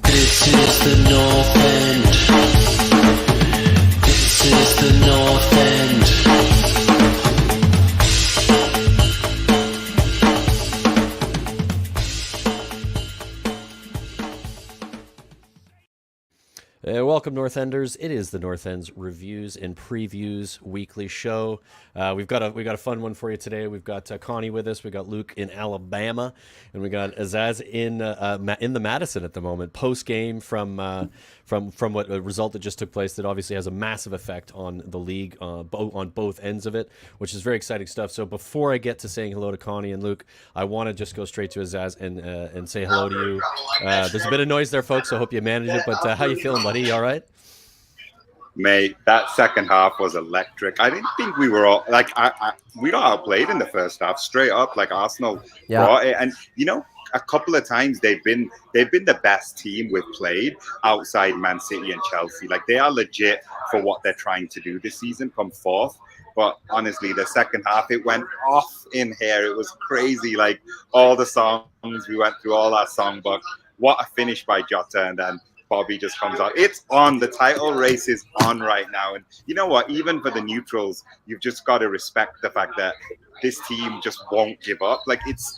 This is the North End. This is the North End. Welcome, North Enders. It is the North End's Reviews and Previews weekly show. We've got a fun one for you today. We've got Connie with us. We got Luke in Alabama, and we got Azaz in the Madison at the moment. Post game from what a result that just took place that obviously has a massive effect on the league on both ends of it, which is very exciting stuff. So before I get to saying hello to Connie and Luke, I want to just go straight to Azaz and say hello to you. There's a bit of noise there, folks. So I hope you manage it. But how you feeling, buddy? You all right? Mate, that second half was electric. I didn't think we were all like we got outplayed in the first half, straight up. Like Arsenal brought it, and a couple of times they've been the best team we've played outside Man City and Chelsea. Like they are legit for what they're trying to do this season, come fourth. But honestly, the second half, it went off in here. It was crazy. Like all the songs, we went through all our songbook. What a finish by Jota, and then Bobby just comes out. It's on. The title race is on right now. And you know what? Even for the neutrals, you've just got to respect the fact that this team just won't give up. Like it's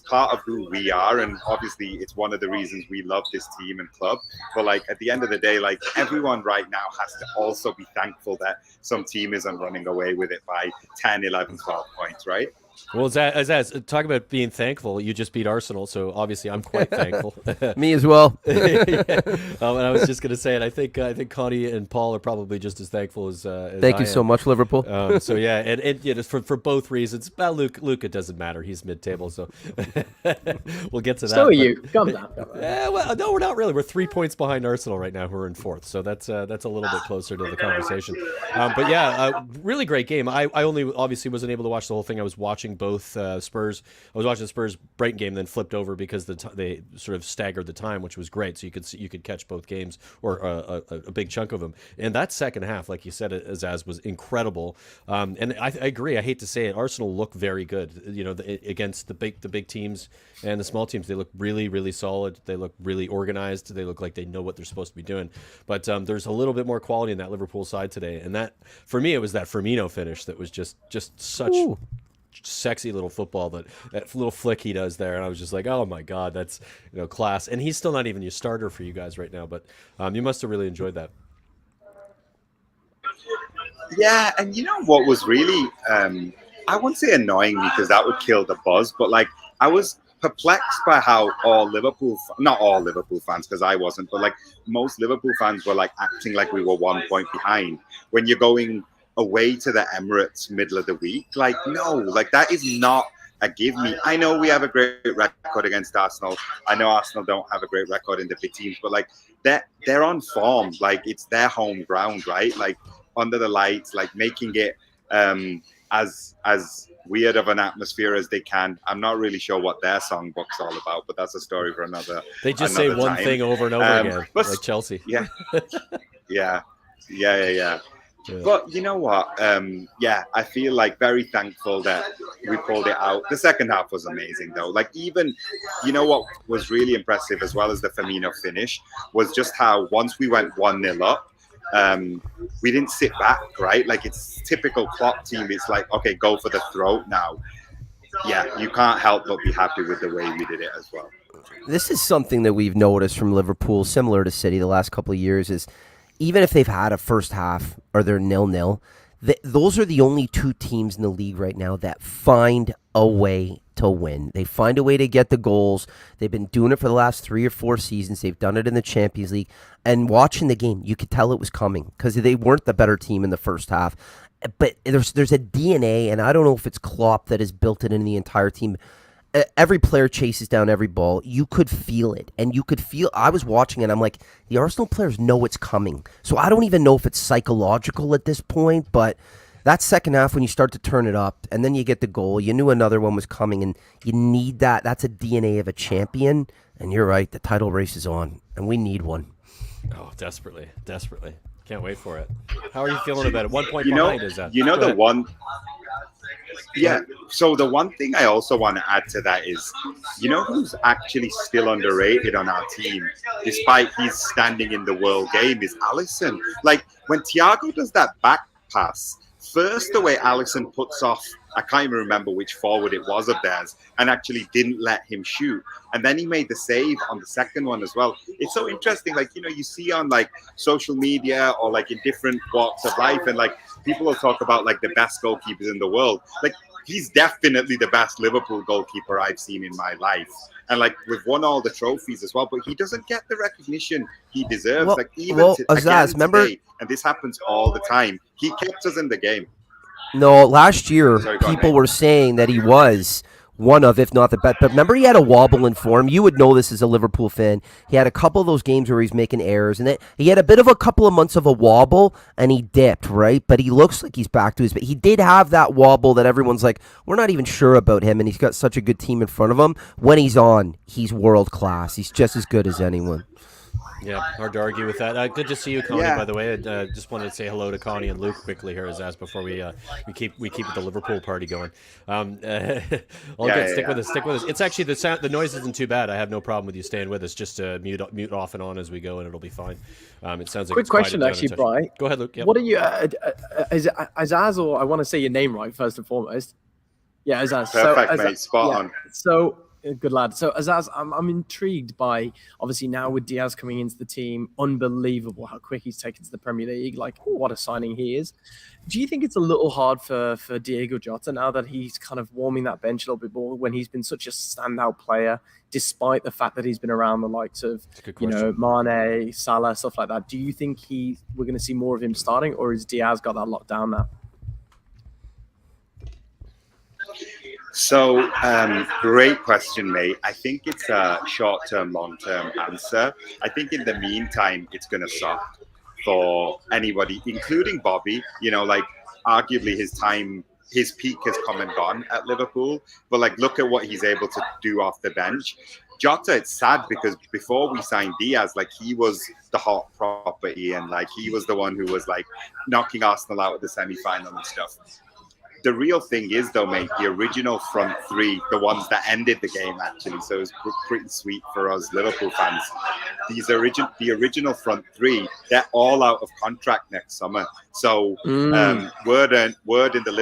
part of who we are. And obviously it's one of the reasons we love this team and club. But like at the end of the day, like everyone right now has to also be thankful that some team isn't running away with it by 10, 11, 12 points, right? Well, Azaz, talk about being thankful. You just beat Arsenal, so obviously I'm quite thankful. Me as well. And I was just going to say it. I think Connie and Paul are probably just as thankful as Thank you so much, Liverpool. So yeah, and for both reasons. Well, Luke, it doesn't matter. He's mid-table, so we'll get to that. So are you. Calm down. Well, no, we're not really. We're 3 points behind Arsenal right now, who are in fourth. So that's a little bit closer to the conversation. But yeah, really great game. I only obviously wasn't able to watch the whole thing. I was watching both Spurs. I was watching the Spurs Brighton game, then flipped over because they sort of staggered the time, which was great. So you could catch both games or a big chunk of them. And that second half, like you said, Azaz, was incredible. And I agree. I hate to say it, Arsenal look very good. Against the big teams and the small teams, they look really, really solid. They look really organized. They look like they know what they're supposed to be doing. But there's a little bit more quality in that Liverpool side today. And that, for me, it was that Firmino finish that was just such sexy little football, that little flick he does there, and I was just like, oh my god, that's class. And he's still not even your starter for you guys right now, but you must have really enjoyed that. Yeah, and you know what was really I wouldn't say annoying me because that would kill the buzz, but like I was perplexed by how not all Liverpool fans, because I wasn't, but like most Liverpool fans were like acting like we were 1 point behind when you're going away to the Emirates middle of the week. Like, no, like that is not a give me. I know we have a great record against Arsenal. I know Arsenal don't have a great record in the big teams, but like they're on form. Like it's their home ground, right? Like under the lights, like making it as weird of an atmosphere as they can. I'm not really sure what their songbook's all about, but that's a story for another. They just say one thing over and over again, like Chelsea. Yeah. But you know what? I feel like very thankful that we pulled it out. The second half was amazing, though. Like even, what was really impressive, as well as the Firmino finish, was just how once we went 1-0 up, we didn't sit back, right? Like it's typical Klopp team. It's like, okay, go for the throat now. Yeah, you can't help but be happy with the way we did it as well. This is something that we've noticed from Liverpool, similar to City the last couple of years, is even if they've had a first half or they're 0-0, those are the only two teams in the league right now that find a way to win. They find a way to get the goals. They've been doing it for the last 3 or 4 seasons. They've done it in the Champions League. And watching the game, you could tell it was coming because they weren't the better team in the first half. But there's a DNA, and I don't know if it's Klopp that has built it in the entire team. Every player chases down every ball. You could feel it. And you could feel, I was watching it, I'm like, the Arsenal players know it's coming. So I don't even know if it's psychological at this point, but that second half when you start to turn it up and then you get the goal, you knew another one was coming, and you need that. That's a DNA of a champion. And you're right, the title race is on, and we need one. Oh, desperately. Can't wait for it. How are you feeling about it? 1 point behind is that? The one... Yeah. So the one thing I also want to add to that is, you know, who's actually still underrated on our team, despite he's standing in the world game, is Allison. Like when Thiago does that back pass, first the way Allison puts off, I can't even remember which forward it was of theirs, and actually didn't let him shoot. And then he made the save on the second one as well. It's so interesting. Like, you know, you see on like social media or like in different walks of life, and like people will talk about like the best goalkeepers in the world. Like, he's definitely the best Liverpool goalkeeper I've seen in my life. And like we've won all the trophies as well, but he doesn't get the recognition he deserves. Well, like even Azaz, again remember, today, and this happens all the time, he kept us in the game. no, last year Sorry, go on, people Nate. were saying that he was one of, if not the best. But remember, he had a wobble in form. You would know this as a Liverpool fan. He had a couple of those games where he's making errors, and then he had a bit of a couple of months of a wobble, and he dipped, right? But he looks like he's back to his. But he did have that wobble that everyone's like, we're not even sure about him, and he's got such a good team in front of him. When he's on, he's world class. He's just as good as anyone. Yeah, hard to argue with that. Good to see you, Connie. Yeah. By the way, I just wanted to say hello to Connie and Luke quickly here, as before we keep the Liverpool party going. Stick with us. Stick with us. It's actually the sound. The noise isn't too bad. I have no problem with you staying with us. Just mute off and on as we go, and it'll be fine. It sounds like Quick it's quieted question, down actually, and such. Bri. Go ahead, Luke. Yep. What are you, Azaz, or I want to say your name right first and foremost. Yeah, Azaz. Perfect, mate. Spot on. So good lad. So Azaz, I'm intrigued by, obviously now with Diaz coming into the team, unbelievable how quick he's taken to the Premier League. Like, what a signing he is. Do you think it's a little hard for Diego Jota now that he's kind of warming that bench a little bit more when he's been such a standout player, despite the fact that he's been around the likes of, you know, Mane, Salah, stuff like that? Do you think we're going to see more of him starting, or has Diaz got that locked down now? So, great question, mate. I think it's a short-term, long-term answer. I think in the meantime, it's going to suck for anybody, including Bobby. You know, like arguably his peak has come and gone at Liverpool. But like, look at what he's able to do off the bench. Jota, it's sad because before we signed Diaz, like he was the hot property, and like he was the one who was like knocking Arsenal out at the semi-final and stuff. The real thing is, though, mate, the original front three, the ones that ended the game, actually. So it was pretty sweet for us Liverpool fans. The original front three, they're all out of contract next summer. So word in the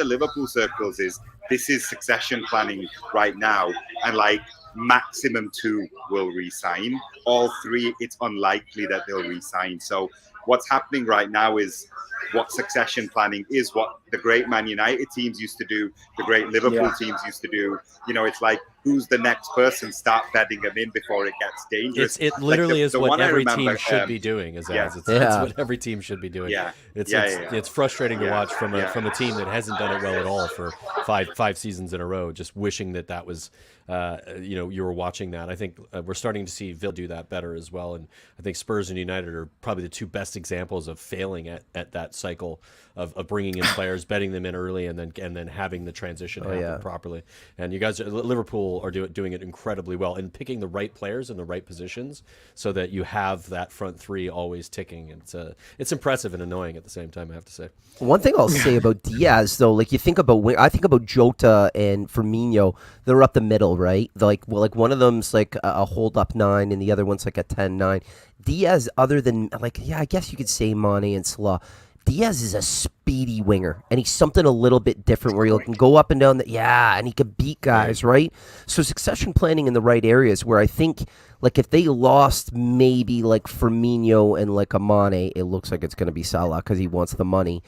Liverpool circles is this is succession planning right now, and like maximum 2 will re-sign. All 3, it's unlikely that they'll re-sign. So what's happening right now is what succession planning is, what the great Man United teams used to do, the great Liverpool teams used to do. You know, it's like, who's the next person? Start bedding them in before it gets dangerous. It literally is what every team should be doing. It's what every team should be doing. Yeah. It's frustrating to watch from a team that hasn't done it well at all for five seasons in a row. Just wishing that was, you were watching that. I think we're starting to see Villa do that better as well, and I think Spurs and United are probably the 2 best examples of failing at that cycle of bringing in players, betting them in early, and then having the transition happen properly. And you guys, Liverpool, are doing it incredibly well and picking the right players in the right positions so that you have that front 3 always ticking. And it's impressive and annoying at the same time, I have to say. One thing I'll say about Diaz, though, like I think about Jota and Firmino, they're up the middle, right? Like one of them's like a hold up 9 and the other one's like a 10-9. Diaz, other than I guess you could say Mane and Salah, Diaz is a speedy winger, and he's something a little bit different where he can go up and down and he can beat guys, right? So succession planning in the right areas where I think, like, if they lost maybe like Firmino and like a Mane, it looks like it's going to be Salah because he wants the money.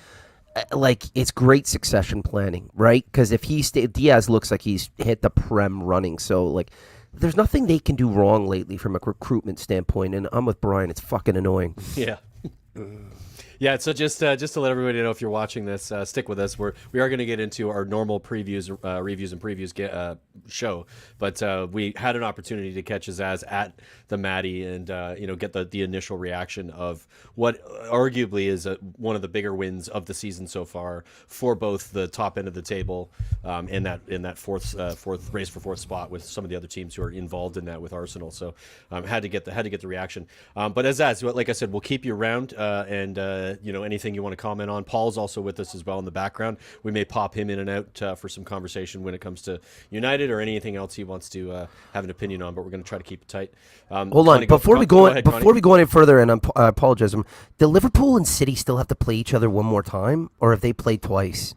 Like, it's great succession planning, right? Because if Diaz looks like he's hit the Prem running, so like, there's nothing they can do wrong lately from a recruitment standpoint, and I'm with Brian. It's fucking annoying. Yeah. Yeah, so just to let everybody know, if you're watching this, stick with us. We are going to get into our normal reviews and previews show, but we had an opportunity to catch Azaz at the Maddie and get the initial reaction of what arguably is one of the bigger wins of the season so far for both the top end of the table in that fourth race for fourth spot with some of the other teams who are involved in that with Arsenal. So had to get the reaction. But Azaz, like I said, we'll keep you around and anything you want to comment on. Paul's also with us as well in the background. We may pop him in and out for some conversation when it comes to United or anything else he wants to have an opinion on. But we're going to try to keep it tight. Hold on, before we go any further, and I apologize. Do Liverpool and City still have to play each other one more time, or have they played twice?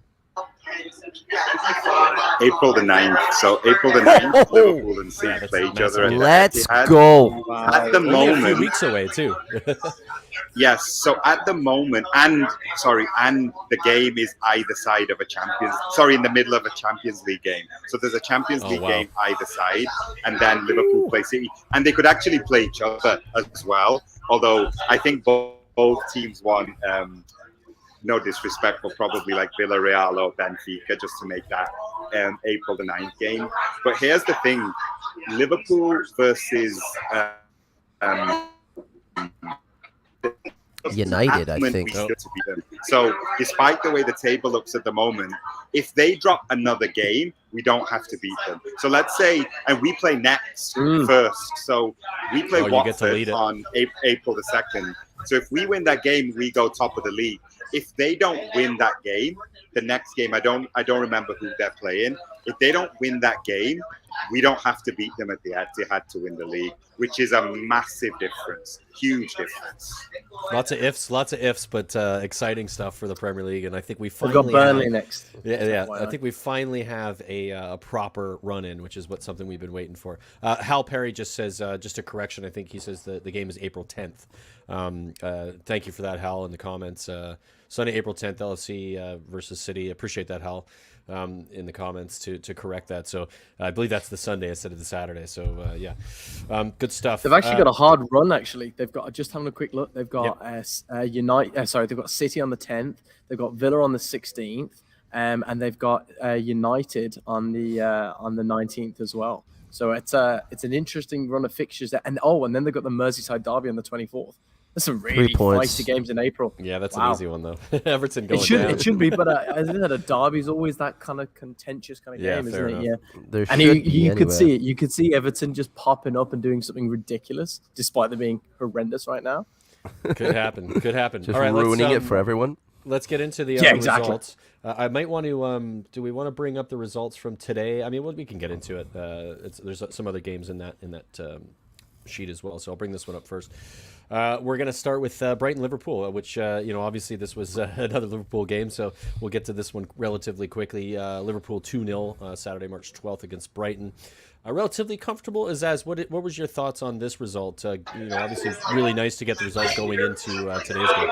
April the 9th. So April the 9th, Liverpool and City play each other. Let's go. At the moment, a few weeks away too. Yes. So at the moment, and the game is either side of in the middle of a Champions League game. So there's a Champions League game either side, and then Liverpool play City, and they could actually play each other as well. Although I think both teams won. No disrespect, but probably like Villarreal or Benfica, just to make that April the 9th game. But here's the thing: Liverpool versus United, I think. So, despite the way the table looks at the moment, if they drop another game, we don't have to beat them. So let's say, and we play next first. So we play Watford on April the 2nd. So if we win that game, we go top of the league. If they don't win that game, the next game, I don't remember who they're playing. If they don't win that game, we don't have to beat them at the Etihad to win the league, which is a massive difference, huge difference. Lots of ifs, but exciting stuff for the Premier League, and I think we've got Burnley next. Yeah. I think we finally have a proper run-in, which is something we've been waiting for. Hal Perry just says, just a correction. I think he says the game is April 10th. Thank you for that, Hal, in the comments. Sunday, April 10th, LFC versus City. Appreciate that, Hal. In the comments to correct that. So I believe that's the Sunday instead of the Saturday. So good stuff. They've actually got a hard run. Actually, they've got just having a quick look. They've got they've got City on the 10th. They've got Villa on the 16th, and they've got United on the 19th as well. So it's an interesting run of fixtures. And then they've got the Merseyside derby on the 24th. That's some really feisty games in April. Yeah, that's an easy one though. Everton going down. It should be, but isn't it a derby's always that kind of contentious kind of game, isn't it? Enough. Yeah. And you could see it. You could see Everton just popping up and doing something ridiculous, despite them being horrendous right now. Could happen. Just all right, ruining it for everyone. Let's get into the results. I might want to. Do we want to bring up the results from today? I mean, we can get into it. There's some other games in that sheet as well. So I'll bring this one up first. We're going to start with Brighton Liverpool, which obviously this was another Liverpool game, so we'll get to this one relatively quickly. Liverpool 2-0 Saturday, March 12th against Brighton. Relatively comfortable. Azaz, what was your thoughts on this result? Obviously it's really nice to get the result going into today's game.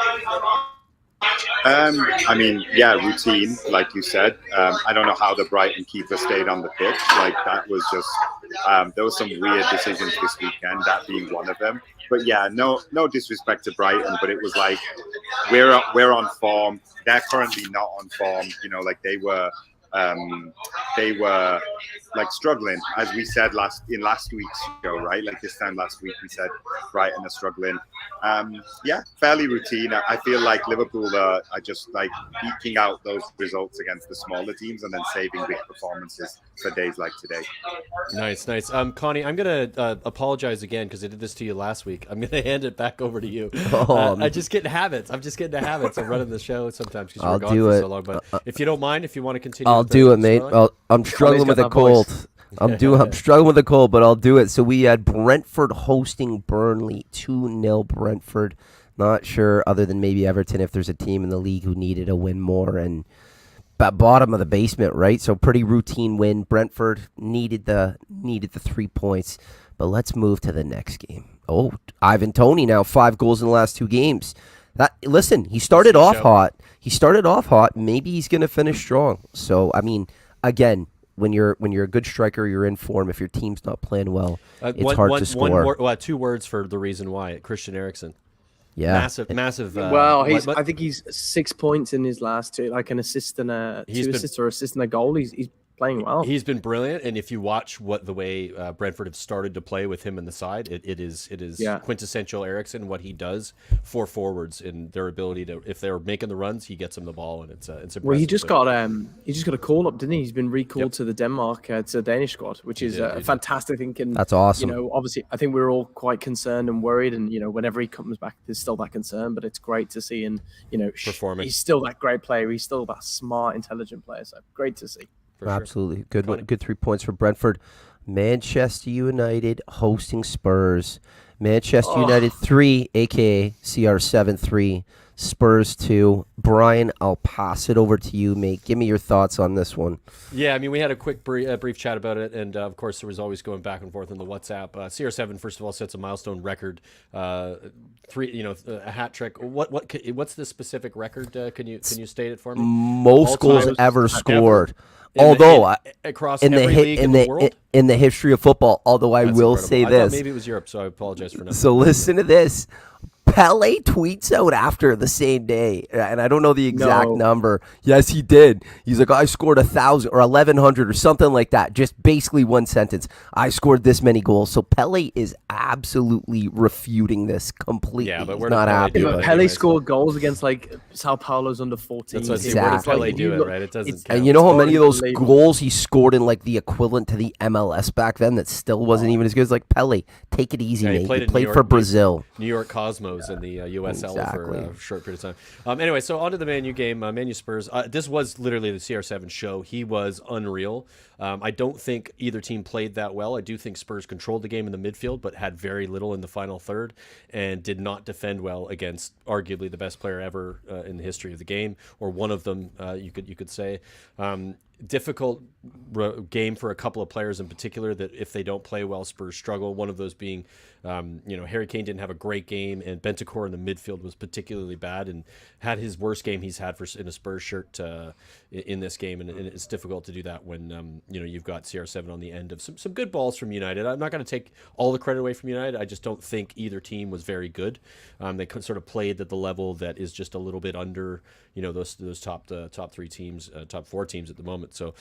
Routine, like you said. I don't know how the Brighton keeper stayed on the pitch. Like that was just there was some weird decisions this weekend, that being one of them. But yeah, no disrespect to Brighton, but it was like we're on form. They're currently not on form. They were like struggling, as we said last week's show, right? Like this time last week, we said Brighton are struggling. Fairly routine. I feel like Liverpool are just like eking out those results against the smaller teams and then saving big performances for days like today. Nice. Connie, I'm going to apologize again because I did this to you last week. I'm going to hand it back over to you. I just get in habits. I'm just getting into habits of running the show sometimes because you're gone for so long. But if you don't mind, if you want to continue. I'll do it, mate. I'm struggling with a cold. I'm struggling with a cold, but I'll do it. So we had Brentford hosting Burnley, 2-0 Brentford. Not sure, other than maybe Everton, if there's a team in the league who needed a win more. And bottom of the basement, right? So pretty routine win. Brentford needed the 3 points. But let's move to the next game. Oh, Ivan Toney now 5 goals in the last 2 games. He started off hot. Maybe he's going to finish strong. So, I mean, again, when you're a good striker, you're in form. If your team's not playing well, it's hard to score. 2 words for the reason why. Christian Eriksen. Yeah. Massive. I think he's 6 points in his last 2, like an assist and 2 assists or assist and a goal. He's playing well. He's been brilliant, and if you watch the way Brentford have started to play with him in the side, it is quintessential Eriksen, what he does for forwards and their ability to, if they're making the runs, he gets them the ball, and it's impressive. Well, he just got a call up, didn't he? He's been recalled to the Denmark to the Danish squad, which is a fantastic thing. And that's awesome. Obviously, I think we're all quite concerned and worried, and whenever he comes back, there's still that concern. But it's great to see, and performing. He's still that great player. He's still that smart, intelligent player. So great to see. Absolutely. Good one. Good 3 points for Brentford. Manchester United hosting Spurs. Manchester United 3, a.k.a. CR7 3. Spurs 2. Brian, I'll pass it over to you, mate. Give me your thoughts on this one. Yeah, I mean, we had a quick brief chat about it, and of course, there was always going back and forth in the WhatsApp. CR7, first of all, sets a milestone record, a hat trick. What's the specific record? Can you state it for me? Most goals ever scored. Across every league in the world? In the history of football. Although I will say I this. thought maybe it was Europe, so I apologize for that. So listen to this. Pele tweets out after the same day, and I don't know the exact number. Yes, he did. He's like, I scored 1,000 or 1,100 or something like that. Just basically one sentence. I scored this many goals. So Pele is absolutely refuting this completely. Yeah, but we're not happy. But Pele scored goals against like Sao Paulo's under 14. That's what exactly. Where does Pele do it, right? It doesn't count. And you know how many of those goals he scored in like the equivalent to the MLS back then that still wasn't even as good as like Pele. Take it easy, mate. He played for Brazil. New York Cosmos in the USL for a short period of time. Anyway, so on to the Man U game, Man U Spurs. This was literally the CR7 show. He was unreal. I don't think either team played that well. I do think Spurs controlled the game in the midfield, but had very little in the final third and did not defend well against arguably the best player ever in the history of the game, or one of them, you could say. Difficult game for a couple of players in particular that if they don't play well, Spurs struggle. One of those being, Harry Kane didn't have a great game, and Bentancur in the midfield was particularly bad and had his worst game he's had in a Spurs shirt in this game. And it's difficult to do that when you've got CR7 on the end of some good balls from United. I'm not going to take all the credit away from United. I just don't think either team was very good. They sort of played at the level that is just a little bit under those top three teams, top four teams at the moment. So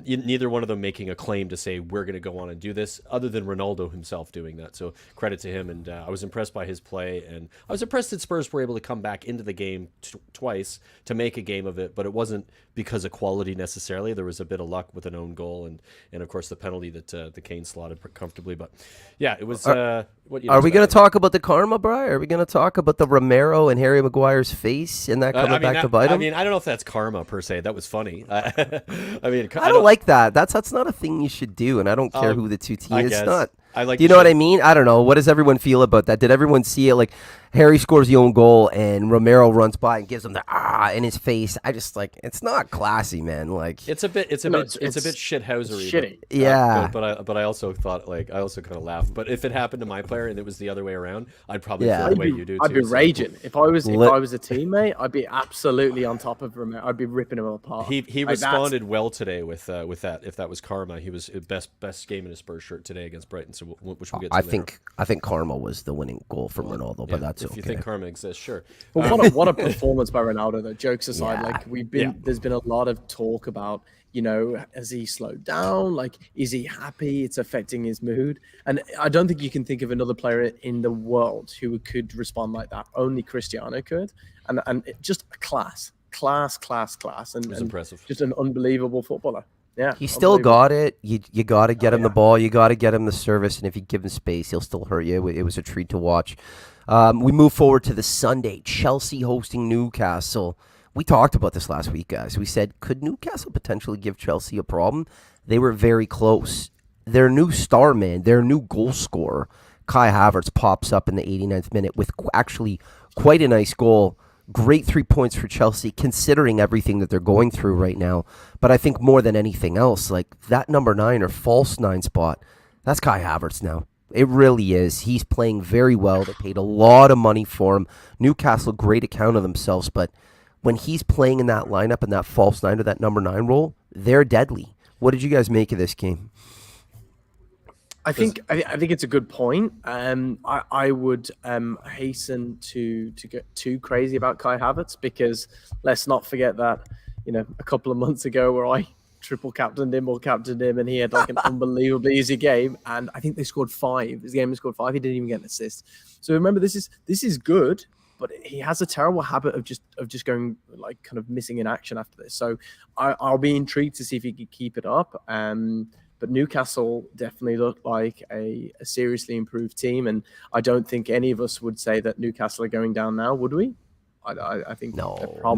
neither one of them making a claim to say we're going to go on and do this, other than Ronaldo himself doing that. So credit to him, and I was impressed by his play, and I was impressed that Spurs were able to come back into the game twice to make a game of it. But it wasn't because of quality necessarily. There was a bit of luck with an own goal, and of course the penalty that the Kane slotted comfortably. But yeah, it was. Are we going to talk about the karma, Brian? Are we going to talk about the Romero and Harry Maguire's face and that coming back to bite him? I mean, I don't know if that's karma per se. That was funny. I don't like that. That's not a thing you should do, and I don't care who the two teams. It's not. Do you know what I mean? I don't know. What does everyone feel about that? Did everyone see it? Like Harry scores the own goal and Romero runs by and gives him the in his face. I just it's not classy, man. Like it's a bit shithousery. Shitty. Yeah. But I also thought I also kind of laughed. But if it happened to my player and it was the other way around, I'd probably feel the way you do. I'd be raging if I was a teammate. I'd be absolutely on top of Romero. I'd be ripping him apart. He responded well today with that. If that was karma, he was best game in his Spurs shirt today against Brighton. So which we'll get to. I think karma was the winning goal from Ronaldo, but that's if okay. you think karma exists, sure. But what a performance by Ronaldo, though. Jokes aside, there's been a lot of talk about, has he slowed down? Like, is he happy? It's affecting his mood. And I don't think you can think of another player in the world who could respond like that. Only Cristiano could. And just a class. And, it was impressive. Just an unbelievable footballer. Yeah, he still got it. You got to get him the ball. You got to get him the service. And if you give him space, he'll still hurt you. It was a treat to watch. We move forward to the Sunday. Chelsea hosting Newcastle. We talked about this last week, guys. We said, could Newcastle potentially give Chelsea a problem? They were very close. Their new star man, their new goal scorer, Kai Havertz, pops up in the 89th minute with actually quite a nice goal. Great 3 points for Chelsea, considering everything that they're going through right now. But I think more than anything else, like that number 9 or false 9 spot, that's Kai Havertz now. It really is. He's playing very well. They paid a lot of money for him. Newcastle, great account of themselves. But when he's playing in that lineup and that false 9 or that number 9 role, they're deadly. What did you guys make of this game? I think it's a good point. I would hasten to get too crazy about Kai Havertz, because let's not forget that a couple of months ago where I triple captained him or captained him, and he had like an unbelievably easy game. And I think they scored 5. His game scored 5. He didn't even get an assist. So remember, this is good, but he has a terrible habit of just going like kind of missing in action after this. So I'll be intrigued to see if he can keep it up. But Newcastle definitely look like a seriously improved team, and I don't think any of us would say that Newcastle are going down now, would we? I think No. I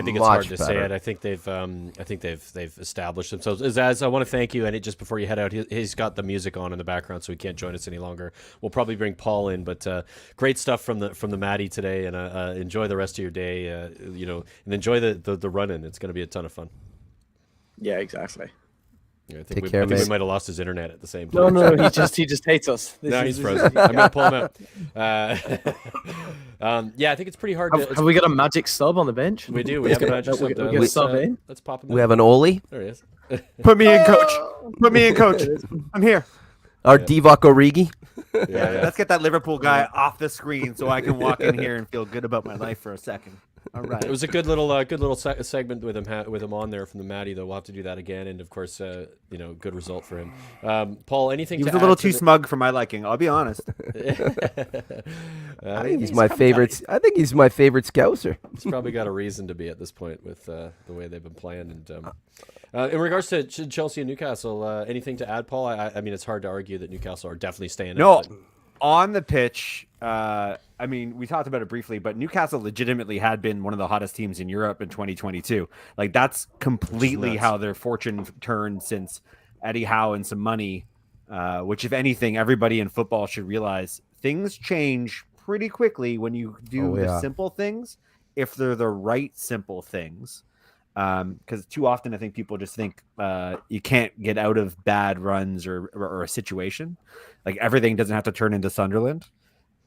think it's hard to say better. it. I think they've established themselves. Azaz, I want to thank you. And just before you head out, he's got the music on in the background, so he can't join us any longer. We'll probably bring Paul in, but great stuff from the Maddie today. And enjoy the rest of your day. And enjoy the run in. It's going to be a ton of fun. Yeah, exactly. Yeah, I Take think care, we mate. might have lost his internet at the same time. No, he just hates us. He's frozen. I'm gonna pull him out. I think it's pretty hard. Have we got a magic sub on the bench? We do. We have a magic sub. We get sub in. Let's pop him. We have an Oli, There he is. Put me in, coach. Put me in, coach. I'm here. our Divock Origi. Yeah. Let's get that Liverpool guy off the screen so I can walk in here and feel good about my life for a second. All right. It was a good little segment with him on there from the Maddie. Though we'll have to do that again, and of course, good result for him. Paul, anything? He was to a little add to too smug for my liking. I'll be honest. I think he's my favorite. I think he's my favorite Scouser. He's probably got a reason to be at this point with the way they've been playing. And in regards to Chelsea and Newcastle, anything to add, Paul? I mean, it's hard to argue that Newcastle are definitely staying. No, up, but- on the pitch, I mean, we talked about it briefly, but Newcastle legitimately had been one of the hottest teams in Europe in 2022. Like, that's completely how their fortune turned since Eddie Howe and some money, which, if anything, everybody in football should realize things change pretty quickly when you do the simple things, if they're the right simple things. Because too often I think people just think you can't get out of bad runs or a situation. Like, everything doesn't have to turn into Sunderland.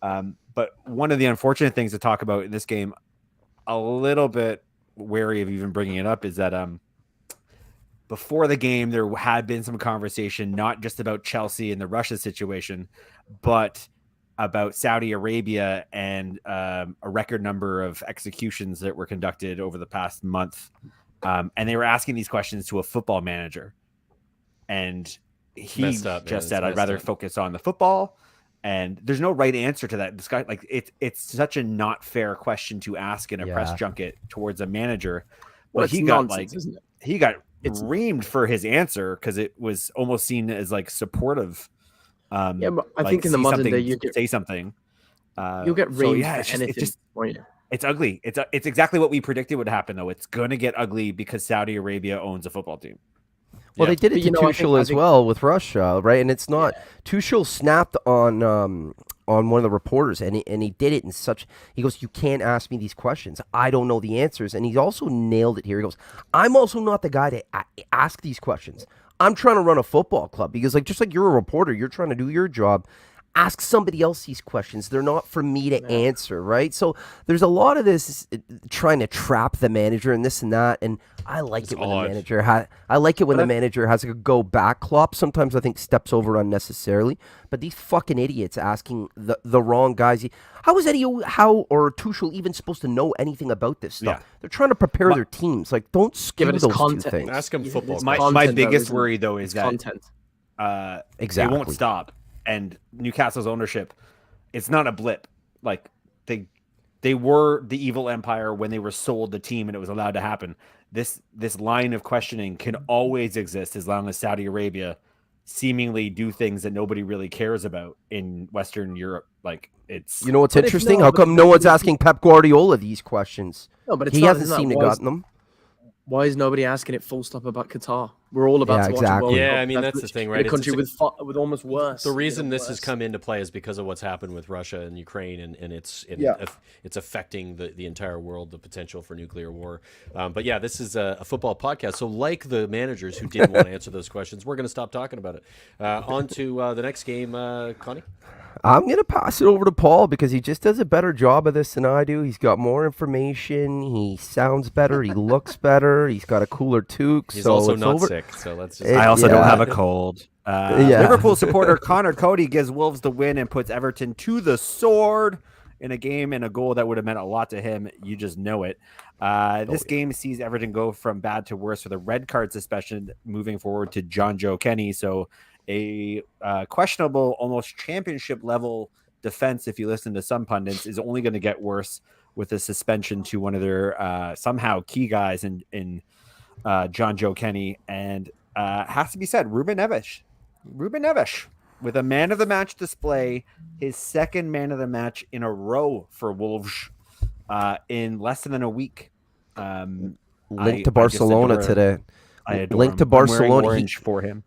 But one of the unfortunate things to talk about in this game, a little bit wary of even bringing it up, is that before the game there had been some conversation not just about Chelsea and the Russia situation, but about Saudi Arabia and a record number of executions that were conducted over the past month. And they were asking these questions to a football manager. And he said, I'd rather focus on the football. And there's no right answer to that. This guy, like, it's such a not fair question to ask in a press junket towards a manager. Well, he got nonsense, isn't it? He got reamed for his answer because it was almost seen as like supportive. But I think in the modern day, you say something. You'll get reamed for anything. It's ugly. It's exactly what we predicted would happen, though. It's going to get ugly because Saudi Arabia owns a football team. Well, they did it to Tuchel as well with Russia, right? And it's not Tuchel snapped on one of the reporters, and he did it in such. He goes, "You can't ask me these questions. I don't know the answers." And he also nailed it here. He goes, "I'm also not the guy to ask these questions. I'm trying to run a football club." Because just like you're a reporter, you're trying to do your job. Ask somebody else these questions. They're not for me to answer, right? So there's a lot of this trying to trap the manager and this and that. And I like it when the manager the manager has a go back. Klopp sometimes I think steps over unnecessarily. But these fucking idiots asking the wrong guys. How is Eddie Howe or Tuchel even supposed to know anything about this stuff? Yeah. They're trying to prepare their teams. Like, don't skip those two things. Ask them football. My biggest worry, though, is that content. They won't stop. And Newcastle's ownership, it's not a blip. Like, they were the evil empire when they were sold the team and it was allowed to happen. This line of questioning can always exist as long as Saudi Arabia seemingly do things that nobody really cares about in Western Europe. Like, it's... You know what's interesting? How come no one's asking Pep Guardiola these questions? No, but he hasn't seemed to gotten them. Why is nobody asking it full stop about Qatar? We're all about to watch a World Cup. I mean, that's the thing, right? A country with almost worse. The reason this has come into play is because of what's happened with Russia and Ukraine, and it's affecting the entire world, the potential for nuclear war. But yeah, this is a football podcast. So like the managers who didn't want to answer those questions, we're going to stop talking about it. On to the next game, Connie. I'm going to pass it over to Paul because he just does a better job of this than I do. He's got more information. He sounds better. He looks better. He's got a cooler toque. He's also not sick, so let's just... I also don't have a cold. Liverpool supporter Connor Cody gives Wolves the win and puts Everton to the sword in a game and a goal that would have meant a lot to him. You just know it. This game sees Everton go from bad to worse with a red card suspension moving forward to John Joe Kenny. So a questionable, almost championship level defense, if you listen to some pundits, is only going to get worse with a suspension to one of their somehow key guys in John Joe Kenny. And has to be said, Ruben Neves with a man of the match display, his second man of the match in a row for Wolves in less than a week. Linked to Barcelona today. Linked to Barcelona. Orange for him.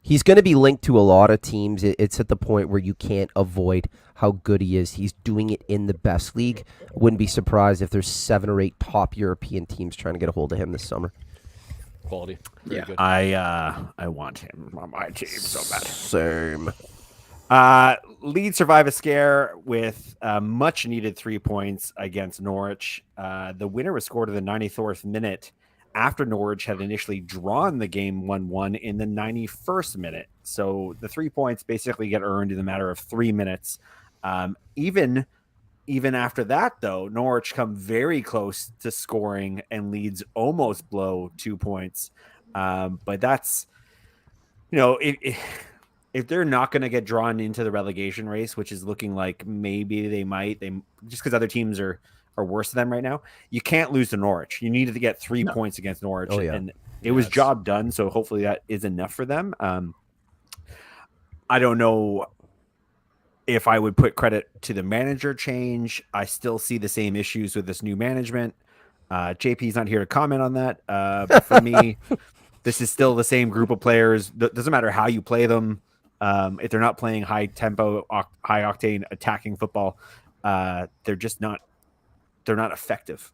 He's going to be linked to a lot of teams. It's at the point where you can't avoid how good he is. He's doing it in the best league. Wouldn't be surprised if there's 7 or 8 top European teams trying to get a hold of him this summer. Quality. Very good. I want him on my team so bad. Same. Leeds survive a scare with much needed 3 points against Norwich. The winner was scored in the 94th minute after Norwich had initially drawn the game 1-1 in the 91st minute. So the 3 points basically get earned in a matter of 3 minutes. Even after that, though, Norwich come very close to scoring and Leeds almost blow 2 points. But that's, if they're not going to get drawn into the relegation race, which is looking like maybe they might, just because other teams are worse than them right now, you can't lose to Norwich. You needed to get 3 points against Norwich, and it was job done. So hopefully that is enough for them. I don't know if I would put credit to the manager change. I still see the same issues with this new management. JP's not here to comment on that. But for me, this is still the same group of players. Doesn't matter how you play them. If they're not playing high tempo, high octane attacking football, they're just not. They're not effective.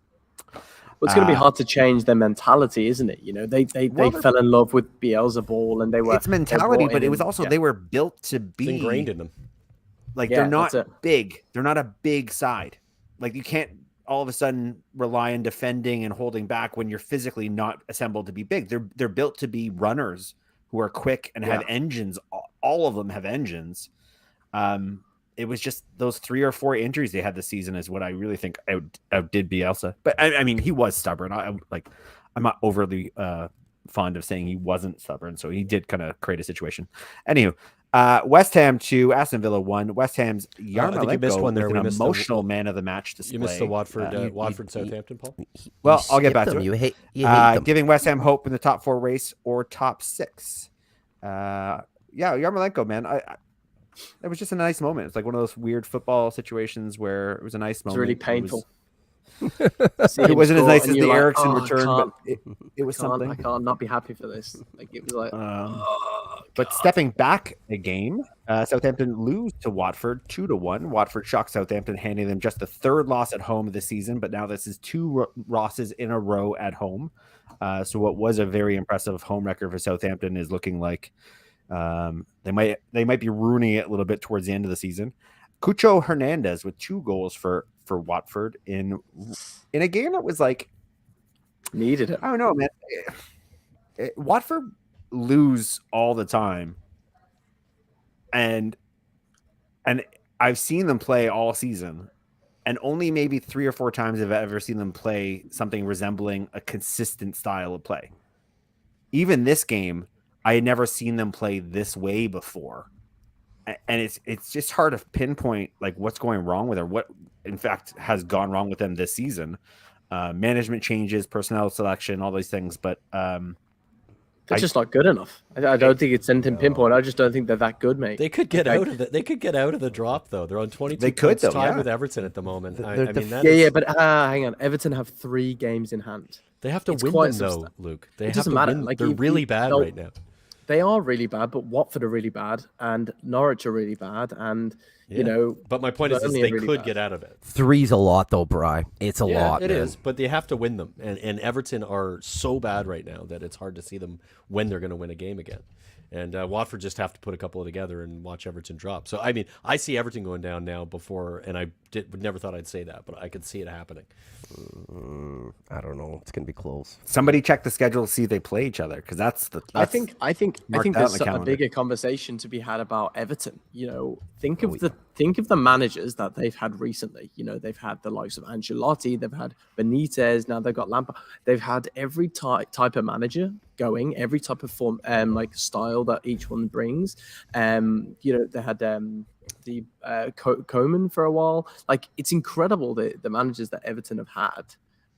Well, it's going to be hard to change their mentality, isn't it? They fell in love with Bielsa ball, and they were. It's mentality, but it was also they were built to be it's ingrained in them. Like they're not big. They're not a big side. Like you can't all of a sudden rely on defending and holding back when you're physically not assembled to be big. They're built to be runners who are quick and have engines. All of them have engines. It was just those 3 or 4 injuries they had this season is what I really think outdid Bielsa. But I mean, he was stubborn. I'm not overly fond of saying he wasn't stubborn, so he did kind of create a situation. Anywho, West Ham 2, Aston Villa 1. West Ham's Yarmolenko with an emotional man of the match display. You missed the Watford Southampton, Paul. Well, I'll get back to it. You hate them. Giving West Ham hope in the top 4 race or top 6. Yarmolenko, man. It was just a nice moment. It's like one of those weird football situations where it was a nice moment. It's really painful. It wasn't as nice as the Eriksson return, but it was something. I can't not be happy for this. Like it was like. But stepping back a game, Southampton lose to Watford 2-1. Watford shocked Southampton, handing them just the 3rd loss at home of the season. But now this is 2 losses in a row at home. So what was a very impressive home record for Southampton is looking like they might be ruining it a little bit towards the end of the season. Cucho Hernandez with 2 goals for Watford in a game that was like needed it. I don't know, man. Watford lose all the time, and I've seen them play all season, and only maybe 3 or 4 times have I ever seen them play something resembling a consistent style of play. Even this game, I had never seen them play this way before. And it's just hard to pinpoint like what's going wrong with her, what in fact has gone wrong with them this season. Management changes, personnel selection, all these things, but they're just not good enough. I don't think it's anything pinpoint. I just don't think they're that good, mate. They could get out of the. They could get out of the drop though. They're on 22 They could, points, though, tied yeah. with Everton at the moment. But hang on. Everton have 3 games in hand. They have to It's win quite them though, Luke. They It have doesn't to matter. win. Like, They're really bad right now. They are really bad, but Watford are really bad, and Norwich are really bad, and But my point is Burnley they are really could bad. get out of it. 3's a lot, though, Bri. It's a lot. It man. is, but they have to win them, and Everton are so bad right now that it's hard to see them when they're going to win a game again. And Watford just have to put a couple together and watch Everton drop. So I mean, I see Everton going down now before, and I never thought I'd say that, but I could see it happening. I don't know. It's gonna be close. somebody check the schedule to see if they play each other, because that's I think marked out there's in the a calendar. bigger conversation to be had about Everton. Think of the think of the managers that they've had recently. You know, they've had the likes of Ancelotti, they've had Benitez, now they've got Lampard. They've had every type of manager going, every type of form, like style that each one brings. You know, they had Coman for a while. Like, it's incredible the managers that Everton have had.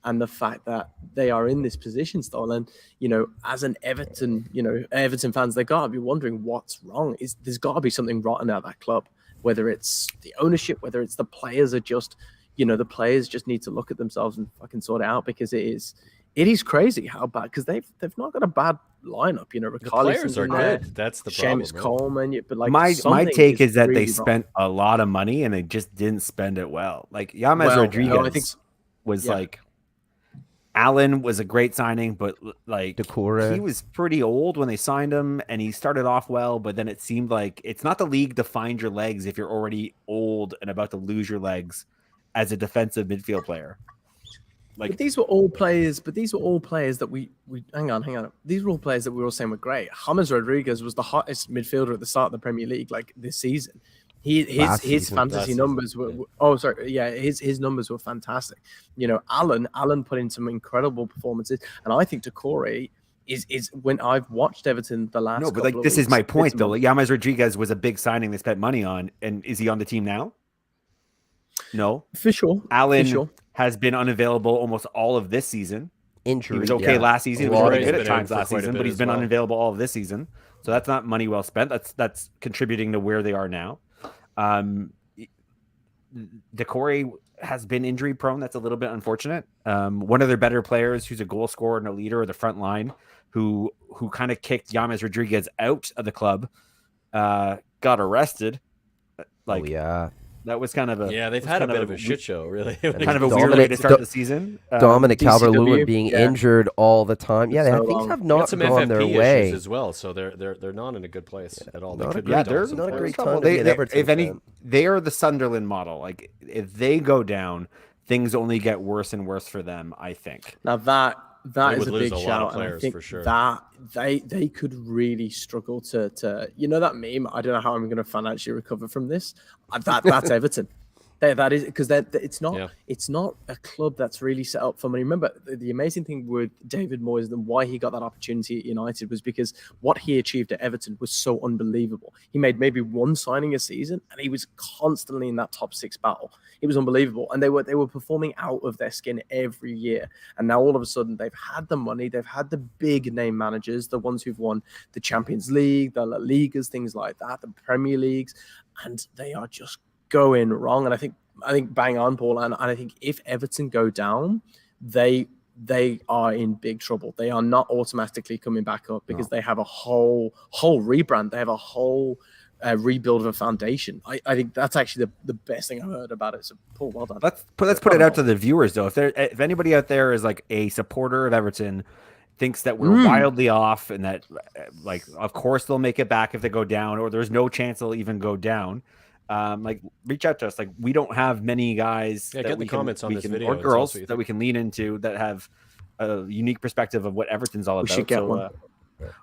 And the fact that they are in this position still, and you know, as an Everton, Everton fans, they gotta be wondering what's wrong. There's got to be something rotten at that club, whether it's the ownership, whether it's the players are just, the players just need to look at themselves and fucking sort it out, because it is crazy how bad, because they've not got a bad lineup. The players are good. That's the problem. Seamus Coleman, but like my take is that really they spent a lot of money and they just didn't spend it well. Like James Rodriguez was like. Allen was a great signing, but like Decore. He was pretty old when they signed him, and he started off well, but then it seemed like it's not the league to find your legs if you're already old and about to lose your legs as a defensive midfield player. Like, but these were all players. That we hang on. These were all players that we were all saying were great. James Rodriguez was the hottest midfielder at the start of the Premier League, like this season. His fantasy numbers were his numbers were fantastic. Allen put in some incredible performances, and I think Decore is when I've watched Everton the last. No, but like this is my point though. Like, James Rodriguez was a big signing they spent money on, and is he on the team now? No, for sure. Allen has been unavailable almost all of this season. Injury. He was okay last season. He was really good at times last season, but he's been unavailable all of this season. So that's not money well spent. That's contributing to where they are now. Decore has been injury prone. That's a little bit unfortunate. One of their better players, who's a goal scorer and a leader of the front line, who kind of kicked James Rodriguez out of the club, got arrested. Like, that was kind of a they've had a bit of a shit show, really. Kind of a weird way to start the season. Dominic Calvert-Lewin being injured all the time. Yeah, things have not gone their way as well. So they're not in a good place at all. They're not a great time. They are the Sunderland model. Like, if they go down, things only get worse and worse for them, I think. Now that is a big shout, and I think for sure that they could really struggle to that meme. I don't know how I'm going to financially recover from this. That's Everton. That is because it's not a club that's really set up for money. Remember, the amazing thing with David Moyes and why he got that opportunity at United was because what he achieved at Everton was so unbelievable. He made maybe one signing a season, and he was constantly in that top 6 battle. It was unbelievable, and they were performing out of their skin every year. And now all of a sudden, they've had the money, they've had the big name managers, the ones who've won the Champions League, the La Ligas, things like that, the Premier Leagues, and they are just going wrong. And I think bang on, Paul. And I think if Everton go down, they are in big trouble. They are not automatically coming back up because they have a whole rebrand. They have a whole rebuild of a foundation. I think that's actually the best thing I've heard about it. So, Paul, well done. Let's put it out to the viewers though. If anybody out there is like a supporter of Everton, thinks that we're wildly off and that like of course they'll make it back if they go down, or there's no chance they'll even go down. Like, reach out to us. Like, we don't have many guys get the comments on this video or girls that we can lean into that have a unique perspective of what Everton's all about. We should get one.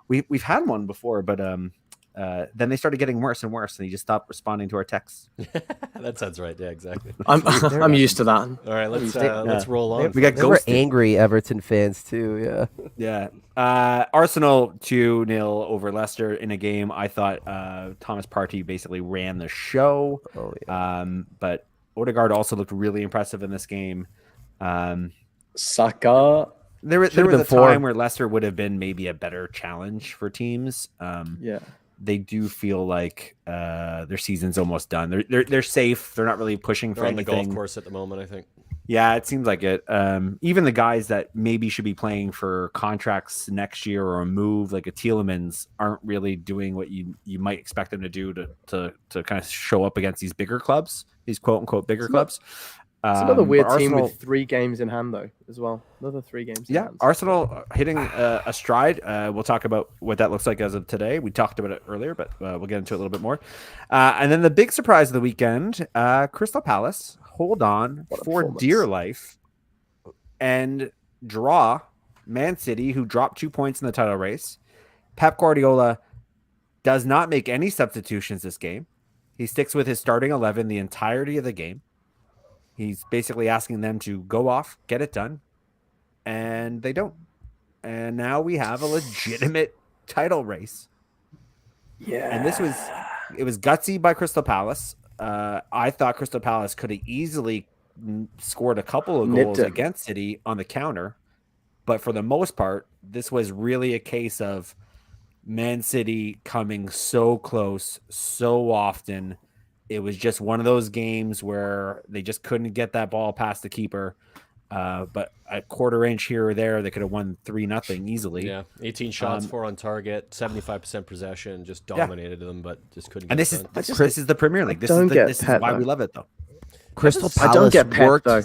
We've had one before, but then they started getting worse and worse, and he just stopped responding to our texts. That sounds right. Yeah, exactly. I'm used to that. All right, let's roll on. We got ghosted. They were angry Everton fans too. Yeah. Arsenal 2-0 over Leicester in a game I thought Thomas Partey basically ran the show. But Odegaard also looked really impressive in this game. Saka. There was a time where Leicester would have been maybe a better challenge for teams. They do feel like their season's almost done. They're safe. They're not really pushing for anything. On the golf course at the moment, I think. Yeah, it seems like it. Even the guys that maybe should be playing for contracts next year or a move, like a Tielemans, aren't really doing what you might expect them to do to kind of show up against these bigger clubs, these quote unquote bigger clubs. It's another weird team with 3 games in hand, though, as well. Another 3 games in hand. Arsenal hitting a stride. We'll talk about what that looks like as of today. We talked about it earlier, but we'll get into it a little bit more. And then the big surprise of the weekend, Crystal Palace hold on for dear life and draw Man City, who dropped 2 points in the title race. Pep Guardiola does not make any substitutions this game. He sticks with his starting 11 the entirety of the game. He's basically asking them to go off, get it done, and they don't. And now we have a legitimate title race. Yeah. And it was gutsy by Crystal Palace. I thought Crystal Palace could have easily scored a couple of goals against City on the counter. But for the most part, this was really a case of Man City coming so close so often. It was just one of those games where they just couldn't get that ball past the keeper. But a quarter inch here or there, they could have won 3-0 easily. Yeah, 18 shots, 4 on target, 75% possession, just dominated them, but just couldn't get it done. This is the Premier League. This is why we love it, though. Crystal Palace I don't get Pep, worked. though.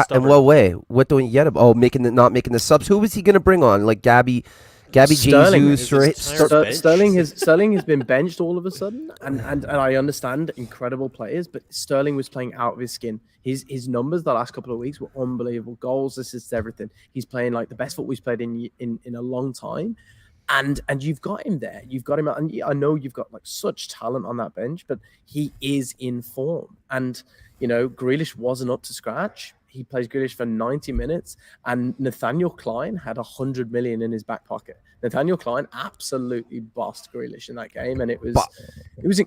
In what way? What don't you get? Oh, not making the subs. Who was he going to bring on? Like Gabby Jesus, right? Sterling has been benched all of a sudden, and I understand incredible players, but Sterling was playing out of his skin. His numbers the last couple of weeks were unbelievable. Goals, assists, everything. He's playing like the best football he's played in a long time, and you've got him there. You've got him, and I know you've got like such talent on that bench, but he is in form, and Grealish wasn't up to scratch. He plays Grealish for 90 minutes, and Nathaniel Klein had 100 million in his back pocket. Nathaniel Klein absolutely bossed Grealish in that game, and it was.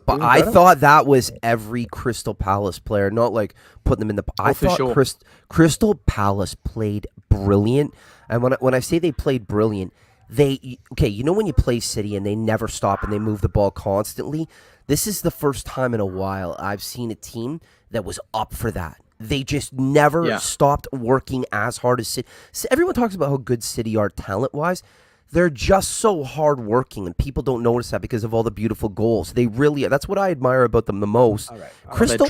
But I thought that was every Crystal Palace player, not like putting them in the. I thought Crystal Palace played brilliant, and when I say they played brilliant, when you play City and they never stop and they move the ball constantly. This is the first time in a while I've seen a team that was up for that. They just never stopped working as hard as City. Everyone talks about how good City are talent-wise. They're just so hard-working, and people don't notice that because of all the beautiful goals. They really are. That's what I admire about them the most. Crystal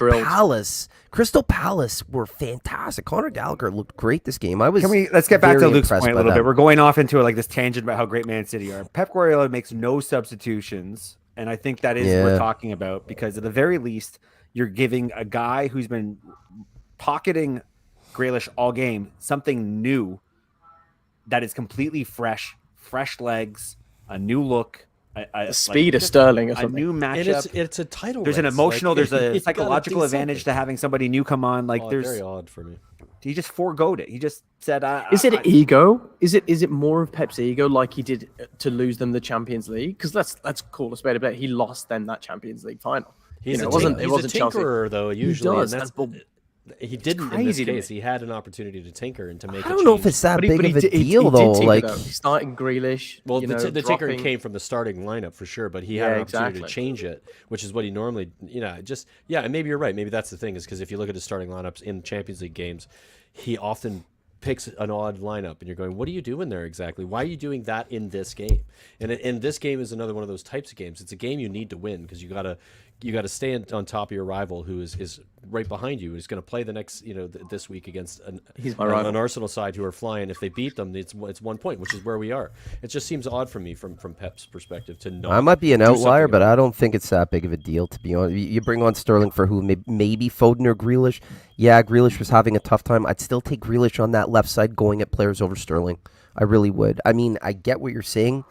Palace were fantastic. Conor Gallagher looked great this game. Let's get back to Luke's point a little bit. We're going off into like this tangent about how great Man City are. Pep Guardiola makes no substitutions, and I think that is what we're talking about, because at the very least, you're giving a guy who's been pocketing Grealish all game something new that is completely fresh legs, a new look, the speed of Sterling, or something. A new matchup. It's a title. There's an emotional, there's a psychological advantage to having somebody new come on. Like there's very odd for me. He just foregoed it. He just said, "Is it ego? Is it more of Pep's ego, like he did to lose them the Champions League? Because let's call a spade a spade. He lost them that Champions League final. He's a tinkerer, Chelsea. Though usually, he does. He didn't in this case. He had an opportunity to tinker and to make. I don't know if it's that big of a deal though. Like he started Grealish. Well, the tinkering came from the starting lineup for sure, but he had an opportunity to change it, which is what he normally. And maybe you're right. Maybe that's the thing, is because if you look at his starting lineups in Champions League games, he often picks an odd lineup, and you're going, what are you doing there exactly? Why are you doing that in this game? And this game is another one of those types of games. It's a game you need to win, because you gotta stay on top of your rival, who is right behind you. Who's going to play the next, this week against an Arsenal side who are flying. If they beat them, it's 1 point, which is where we are. It just seems odd for me from Pep's perspective to know. I might be an outlier, but I don't think it's that big of a deal, to be honest. You bring on Sterling for who? Maybe Foden or Grealish. Yeah, Grealish was having a tough time. I'd still take Grealish on that left side going at players over Sterling. I really would. I mean, I get what you're saying.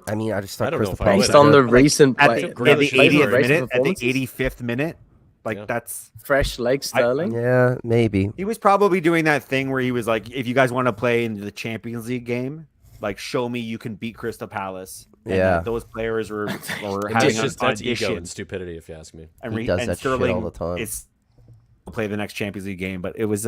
I mean, I just thought Crystal Palace based on the recent at the 80th minute, at the 85th minute, that's fresh leg Sterling. Yeah, maybe he was probably doing that thing where he was like, "If you guys want to play in the Champions League game, like show me you can beat Crystal Palace." And those players were having that's ego and stupidity, if you ask me. He does that Sterling shit all the time. Will play the next Champions League game, but it was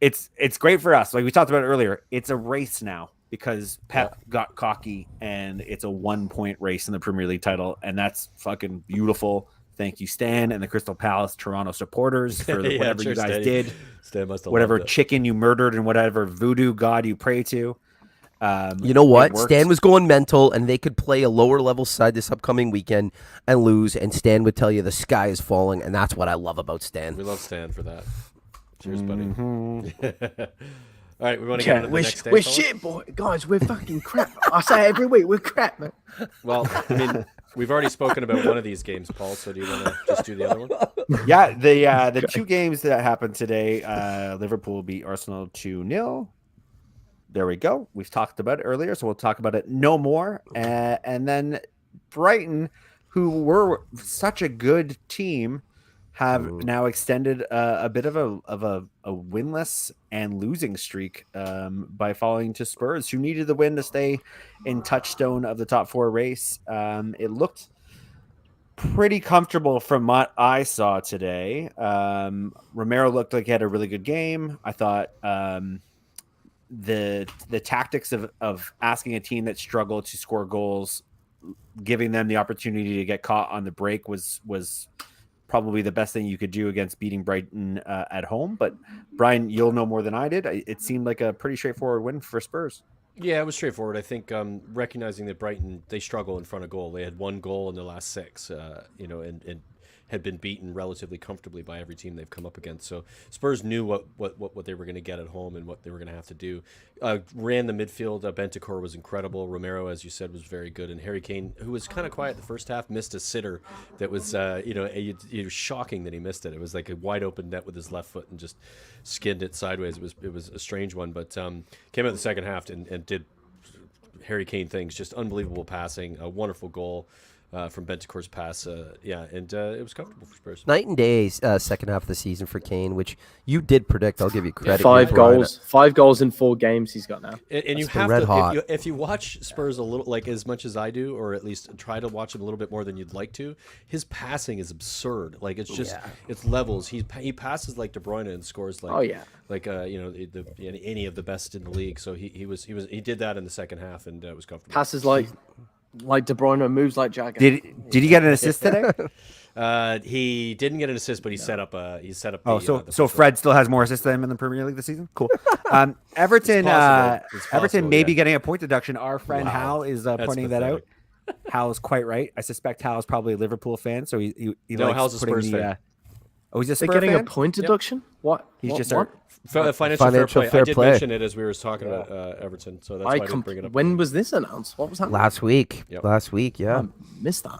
it's great for us. Like we talked about earlier, it's a race now, because Pep got cocky, and it's a 1 point race in the Premier League title, and that's fucking beautiful. Thank you, Stan, and the Crystal Palace Toronto supporters for whatever you guys did. Stan must have whatever loved it. Chicken you murdered and whatever voodoo god you pray to. You know what? Stan was going mental, and they could play a lower level side this upcoming weekend and lose, and Stan would tell you the sky is falling, and that's what I love about Stan. We love Stan for that. Cheers, buddy. All right, we want to get on to the next day. We're shit, boy. Guys, we're fucking crap. I say every week, we're crap, man. Well, I mean, we've already spoken about one of these games, Paul, so do you want to just do the other one? Yeah, the two games that happened today, Liverpool beat Arsenal 2-0. There we go. We've talked about it earlier, so we'll talk about it no more. And then Brighton, who were such a good team, have now extended a bit of a winless and losing streak by falling to Spurs, who needed the win to stay in touchstone of the top 4 race. It looked pretty comfortable from what I saw today. Romero looked like he had a really good game. I thought the tactics of asking a team that struggled to score goals, giving them the opportunity to get caught on the break was probably the best thing you could do against beating Brighton at home. But Brian, you'll know more than I did. It seemed like a pretty straightforward win for Spurs. Yeah, it was straightforward. I think recognizing that Brighton, they struggle in front of goal. They had 1 goal in the last 6, and had been beaten relatively comfortably by every team they've come up against. So Spurs knew what they were going to get at home and what they were going to have to do. Ran the midfield. Bentancur was incredible. Romero, as you said, was very good. And Harry Kane, who was kind of quiet the first half, missed a sitter that was, it was shocking that he missed it. It was like a wide open net with his left foot and just skinned it sideways. It was a strange one, but came out in the second half and did Harry Kane things. Just unbelievable passing, a wonderful goal. From Bentancur's pass, and it was comfortable for Spurs. Night and day, second half of the season for Kane, which you did predict. I'll give you credit. 5 goals, 5 goals in 4 games he's got now. And you have to, if you watch Spurs a little, like as much as I do, or at least try to watch him a little bit more than you'd like to, his passing is absurd. Like it's just, it's levels. He passes like De Bruyne and scores like, any of the best in the league. So he did that in the second half, and it was comfortable. Passes like De Bruyne, moves like Jagger. Did he get an assist today? He didn't get an assist, but he set up. So Fred still has more assists than him in the Premier League this season. Cool. Everton. Everton may be getting a point deduction. Our friend Hal is pointing that out. Hal is quite right. I suspect Hal is probably a Liverpool fan, so he likes Hal's a Spurs fan. He's a Spurs They're getting fan? a point deduction. Yep. What? He's what? just what? Financial fair play. I did mention it as we were talking about Everton, so that's why I didn't bring it up. When was this announced? What was happening? Last week. Yep. Last week, yeah. I missed that.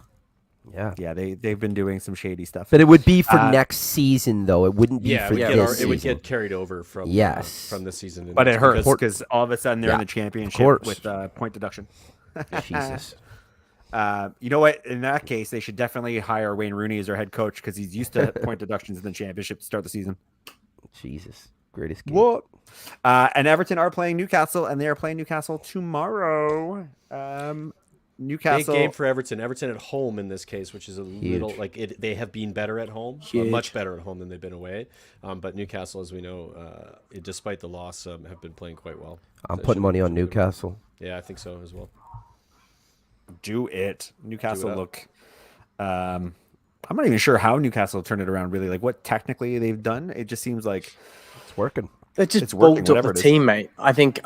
Yeah. They've been doing some shady stuff. But it would be for next season, though. It wouldn't be for this season. It would get carried over from this season. But it hurts because all of a sudden they're in the championship with point deduction. Jesus. You know what? In that case, they should definitely hire Wayne Rooney as their head coach because he's used to point deductions in the championship to start the season. Jesus. Greatest game. What? And Everton are playing Newcastle, and they are playing Newcastle tomorrow. Newcastle. Big game for Everton. Everton at home in this case, which is a little like it. They have been better at home, much better at home than they've been away. But Newcastle, as we know, despite the loss, have been playing quite well. I'm putting money on Newcastle. Yeah, I think so as well. Do it. Newcastle look. I'm not even sure how Newcastle turned it around. Really, like what technically they've done. It just seems like it's working. They just bulked up the team, mate. I think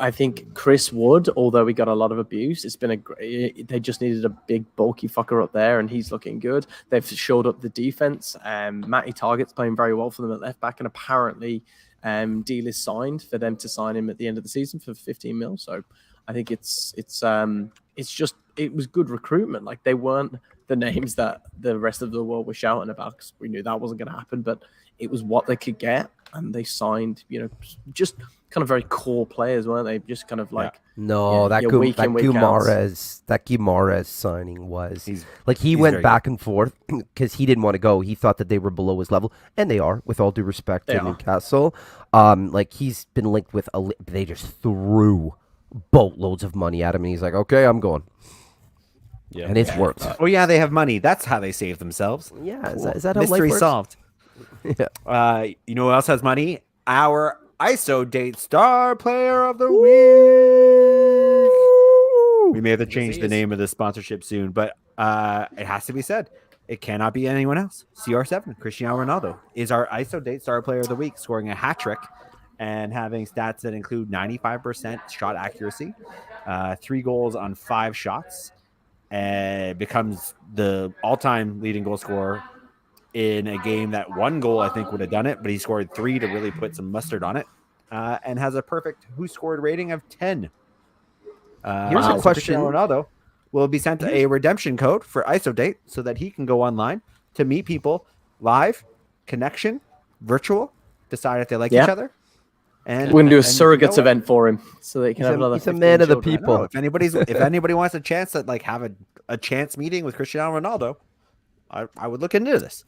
Chris Wood, although he got a lot of abuse, it's been they just needed a big bulky fucker up there, and he's looking good. They've shored up the defense. Matty Targett's playing very well for them at left back, and apparently deal is signed for them to sign him at the end of the season for 15 mil. So I think it was good recruitment. Like they weren't the names that the rest of the world was shouting about because we knew that wasn't going to happen, but it was what they could get. And they signed, just kind of very core players, weren't they? Just kind of like that Guimaraes signing was he went back and forth because he didn't want to go. He thought that they were below his level, and they are. With all due respect to Newcastle, he's been linked with. They just threw boatloads of money at him, and he's like, "Okay, I'm going." Yeah, and it's worked. They have money. That's how they save themselves. Yeah, is that how mystery life works? Solved? Yeah. You know who else has money? Our ISO Date Star Player of the Week. We may have to change the name of the sponsorship soon, but it has to be said. It cannot be anyone else. CR7, Cristiano Ronaldo, is our ISO Date Star Player of the Week, scoring a hat trick and having stats that include 95% shot accuracy, 3 goals on 5 shots, and becomes the all-time leading goal scorer in a game that 1 goal I think would have done it, but he scored 3 to really put some mustard on it, and has a perfect who scored rating of 10. Here's a question. Ronaldo will be sent a redemption code for ISO Date so that he can go online to meet people live, connection, virtual, decide if they like each other. And we're gonna do a surrogates event for him so they can have another. He's a man of the people. If anybody wants a chance to have a chance meeting with Cristiano Ronaldo, I would look into this.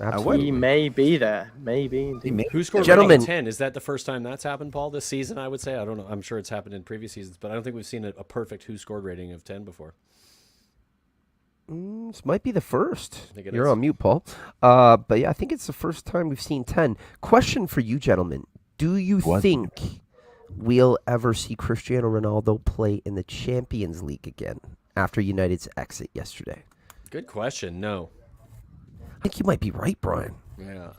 Absolutely. He may be there. Maybe. Indeed. Who scored Gentlemen. rating 10? Is that the first time that's happened, Paul, this season? I would say. I don't know. I'm sure it's happened in previous seasons, but I don't think we've seen a perfect who scored rating of 10 before. This might be the first. think it You're is. on mute, Paul. But yeah, I think it's the first time we've seen 10. Question for you, gentlemen. Do you think we'll ever see Cristiano Ronaldo play in the Champions League again after United's exit yesterday? Good question. No. I think you might be right, Brian. Yeah.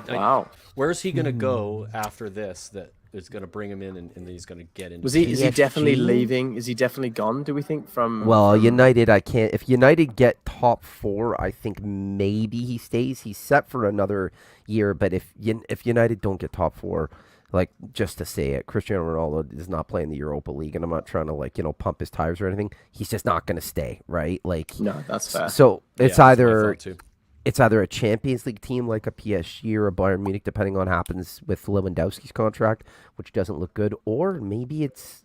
Wow. Where's he going to go after this that is going to bring him in and he's going to get into? Is he definitely PSG? leaving? Is he definitely gone, do we think, from... Well, United, I can't. If United get top 4, I think maybe he stays. He's set for another year. But if United don't get top 4, like, just to say it, Cristiano Ronaldo is not playing the Europa League, and I'm not trying to pump his tires or anything. He's just not going to stay, right? Like, No, that's fair. so it's Yeah, that's my either thought, too. it's either a Champions League team like a PSG or a Bayern Munich, depending on what happens with Lewandowski's contract, which doesn't look good, or maybe it's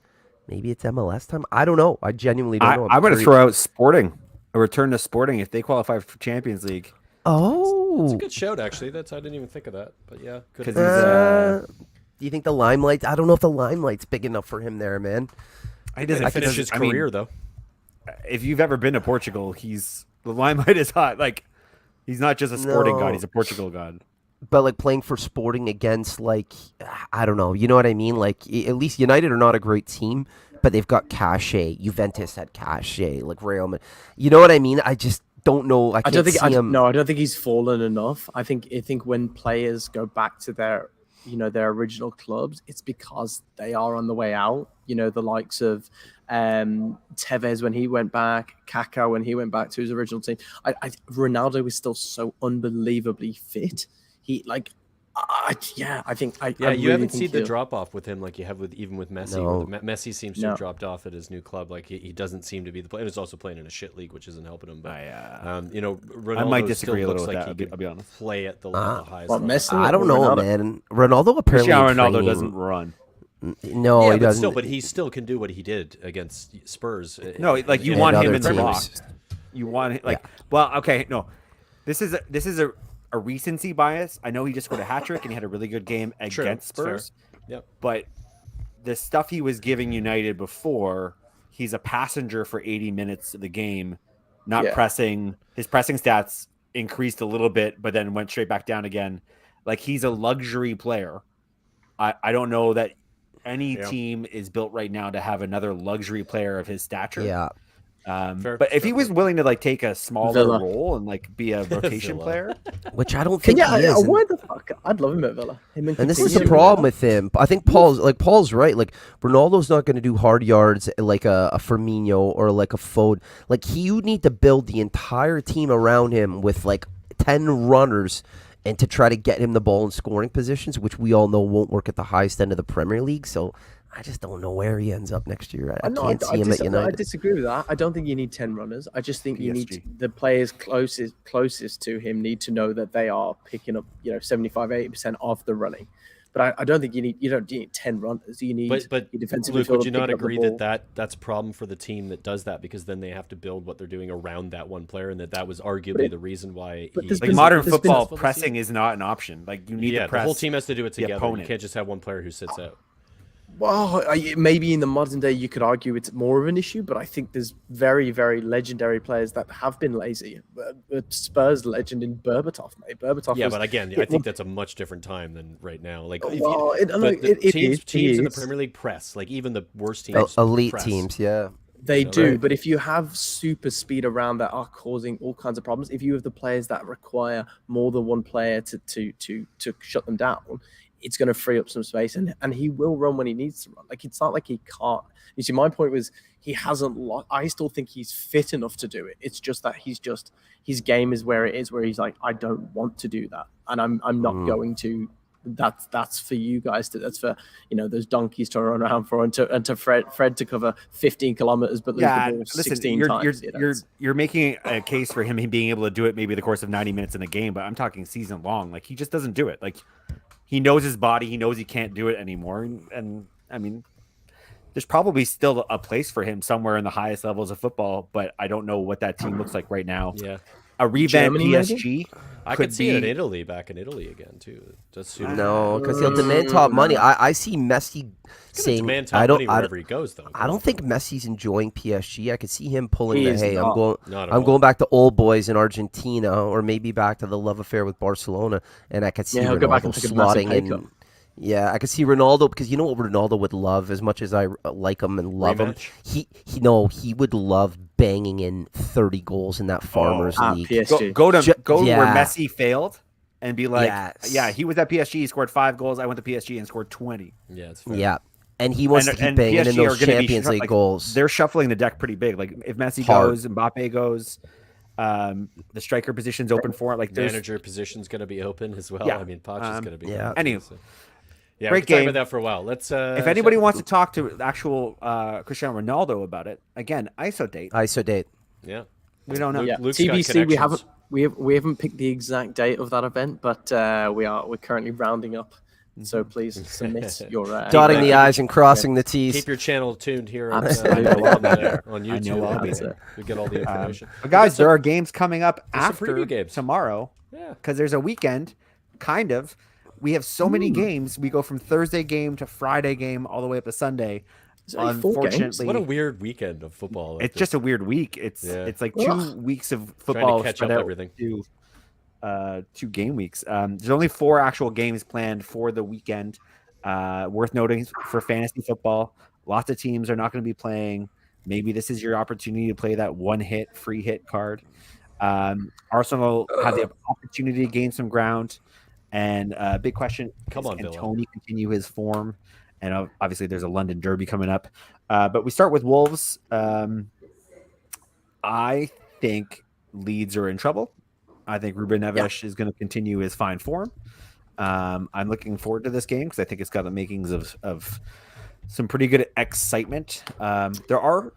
MLS time. I don't know. I genuinely don't know. I'm going to throw out Sporting, a return to Sporting if they qualify for Champions League. Oh, It's a good shout, actually. I didn't even think of that, but yeah, good. 'Cause he's, do you think the limelight? I don't know if the limelight's big enough for him there, man. he doesn't I finish his career though. If you've ever been to Portugal, the limelight is hot. Like, he's not just a Sporting No. god; he's a Portugal god. But like playing for Sporting against I don't know. You know what I mean? Like at least United are not a great team, but they've got cachet. Juventus had cachet. Like Real Madrid. You know what I mean? I just don't know. I don't think he's fallen enough. I think when players go back to their original clubs, it's because they are on the way out. The likes of Tevez when he went back, Kaká when he went back to his original team. Ronaldo is still so unbelievably fit. You haven't seen the drop off with him like you have with Messi. No. Where Messi seems to have dropped off at his new club. Like he doesn't seem to be the player. And he's also playing in a shit league, which isn't helping him. But Ronaldo I might disagree still a little looks with like that. he I'll be honest. play at the highest level. Messi? I don't know, man. Ronaldo apparently Cristiano in Ronaldo training- doesn't run. No, yeah, he but doesn't. but he still can do what he did against Spurs. No, like you And want him other in the teams. box. You want well, okay, no. This is a recency bias. I know he just scored a hat trick and he had a really good game True, against it's fair. Spurs. Yep. But the stuff he was giving United before, he's a passenger for 80 minutes of the game, not pressing. His pressing stats increased a little bit, but then went straight back down again. Like, he's a luxury player. I don't know that any team is built right now to have another luxury player of his stature. Yeah. But if he was willing to take a smaller role and be a rotation Villa. player, Which I don't think he is. and- Why the fuck? I'd love him at Villa. And this is the problem with him. I think Paul's right. Like, Ronaldo's not going to do hard yards like a Firmino or like a Foden. Like, you need to build the entire team around him with 10 runners and to try to get him the ball in scoring positions, which we all know won't work at the highest end of the Premier League. So I just don't know where he ends up next year. I can't see him at United. I disagree with that. I don't think you need 10 runners. I just think you need the players closest to him need to know that they are picking up 75-80% of the running. But I don't think you don't need 10 runners. You need but your defensive Luke, midfielder would you not picking up the agree ball. that's a problem for the team that does that, because then they have to build what they're doing around that one player, and that was arguably the reson why modern football, pressing is not an option. Like, you need to press. The whole team has to do it together. You opponent. can't just have one player who sits out. Well, maybe in the modern day you could argue it's more of an issue, but I think there's very, very legendary players that have been lazy. Spurs legend in Berbatov, mate. But again, I think that's a much different time than right now. Like, teams in the Premier League press, like even the worst teams, elite press. teams, yeah. They do, but if you have super speed around that are causing all kinds of problems, if you have the players that require more than one player to shut them down, it's going to free up some space, and he will run when he needs to run. Like, it's not like he can't. You see, my point was he hasn't lost. I still think he's fit enough to do it. It's just that his game is where it is, where he's like, I don't want to do that, and I'm not going to. That's for you guys to. That's for those donkeys to run around for, and to Fred to cover 15 kilometers, but lose the ball 16 times. You're making a case for him being able to do it maybe the course of 90 minutes in a game, but I'm talking season long. Like, he just doesn't do it. Like, he knows his body. He knows he can't do it anymore. And I mean, there's probably still a place for him somewhere in the highest levels of football, but I don't know what that team looks like right now. Yeah. a revamped Germany, maybe? PSG. I could see it in Italy, back in Italy again too. Just suit No, because he'll demand top money. I see Messi saying, demand top money wherever he goes, though. I don't think Messi's enjoying PSG. I could see him pulling He the is hey, not. I'm going back to old boys in Argentina, or maybe back to the love affair with Barcelona, and I could see he'll go back Ronaldo and take a massive slotting pay in. cut. Yeah, I could see Ronaldo, because you know what Ronaldo would love, as much as I like him and love him. He would love banging in 30 goals in that Farmers League. PSG. Go where Yeah. Messi failed and be like, Yes. yeah, he was at PSG, he scored 5 goals. I went to PSG and scored 20. Yeah, it's fair. Yeah, and he wants to keep banging PSG in are those gonna be Champions League goals. They're shuffling the deck pretty big. Like if Messi Hard. goes, Mbappe goes, the striker position's open for it. Like there's Manager position's going to be open as well. Yeah. I mean, Poch is going to be. yeah. Anyway. Yeah, Great we can talk game. about that for a while. Let's. If anybody wants to talk to actual Cristiano Ronaldo about it, again, ISO date. ISO date. Yeah. We don't know. Yeah. Luke's got TBC, we connections. haven't picked the exact date of that event, but we're currently rounding up. So please submit your Dotting the I's and crossing the T's. Keep your channel tuned here on, Absolutely. on YouTube. know I'll be That's there. it. We get all the information. But guys, there are games coming up there's some after preview games. tomorrow. Yeah. Because there's a weekend, kind of. We have so many games. We go from Thursday game to Friday game all the way up to Sunday. only 4 games? Unfortunately, What a weird weekend of football. it's just a weird week. It's like 2 weeks of football catch spread up out everything. to 2 game weeks. There's only 4 actual games planned for the weekend. Worth noting for fantasy football, lots of teams are not going to be playing. Maybe this is your opportunity to play that free hit card. Arsenal have the opportunity to gain some ground. And big question: Come on, can Villa. Tony continue his form? And obviously, there's a London derby coming up. But we start with Wolves. I think Leeds are in trouble. I think Ruben Neves is going to continue his fine form. I'm looking forward to this game because I think it's got the makings of some pretty good excitement. There are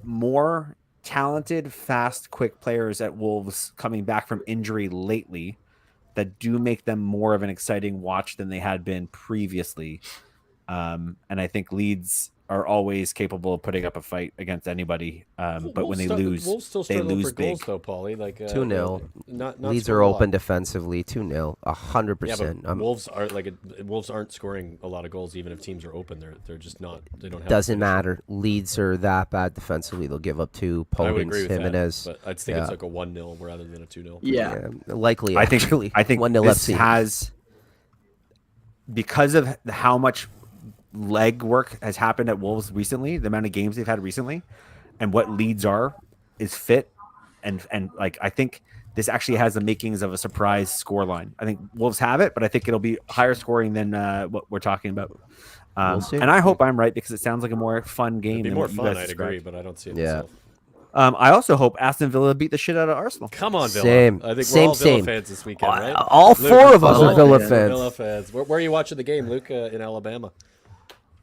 more talented, fast, quick players at Wolves coming back from injury lately that do make them more of an exciting watch than they had been previously. And I think Leeds are always capable of putting up a fight against anybody. But when they lose, Wolves still they struggle lose for goals, big. though, Paulie. 2-0. Not Leeds scoring are a lot. open defensively. 2-0. 100%. Yeah, but Wolves aren't scoring a lot of goals even if teams are open. They're just not. They don't have. Doesn't matter. Leeds are that bad defensively. They'll give up 2. I would agree Podence, with Jimenez. that, but I think it's like a 1-0 rather than a 2-0. Yeah. Likely. I think actually. I think 1-0 this FC. has, because of how much leg work has happened at Wolves recently, the amount of games they've had recently, and what Leeds is fit, and I think this actually has the makings of a surprise scoreline. I think Wolves have it, but I think it'll be higher scoring than what we're talking about. We'll see. And I hope I'm right because it sounds like a more fun game. It'd be than more what you fun, guys I'd agree, described. but I don't see it Yeah. myself. I also hope Aston Villa beat the shit out of Arsenal. Come on, Villa. Same. I think Same, we're all Villa same. fans this weekend, right? All Luke, 4 of us Villa are Villa fans. fans. Villa fans. Where are you watching the game, Luke? In Alabama.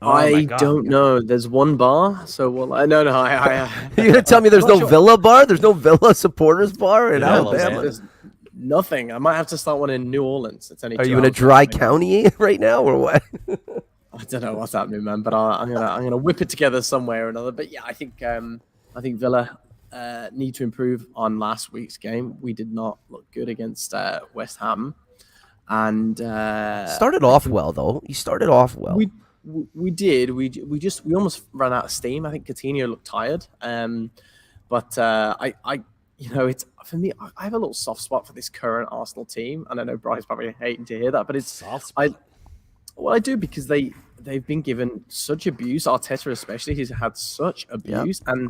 Oh my I God. don't know. There's one bar, so I You're going to tell me there's no Villa bar? There's no Villa supporters bar in Yeah, Alabama? There's nothing. I might have to start one in New Orleans. It's only Are 2 you in a hours dry away. county right now or what? I don't know what's happening, man, but I'm gonna whip it together some way or another. But yeah, I think Villa need to improve on last week's game. We did not look good against West Ham, and Started off well, though. You started off well. we did. We almost ran out of steam. I think Coutinho looked tired. But it's for me. I have a little soft spot for this current Arsenal team, and I know Bry's probably hating to hear that, but it's Soft spot. I do because they've been given such abuse. Arteta especially, he's had such abuse, and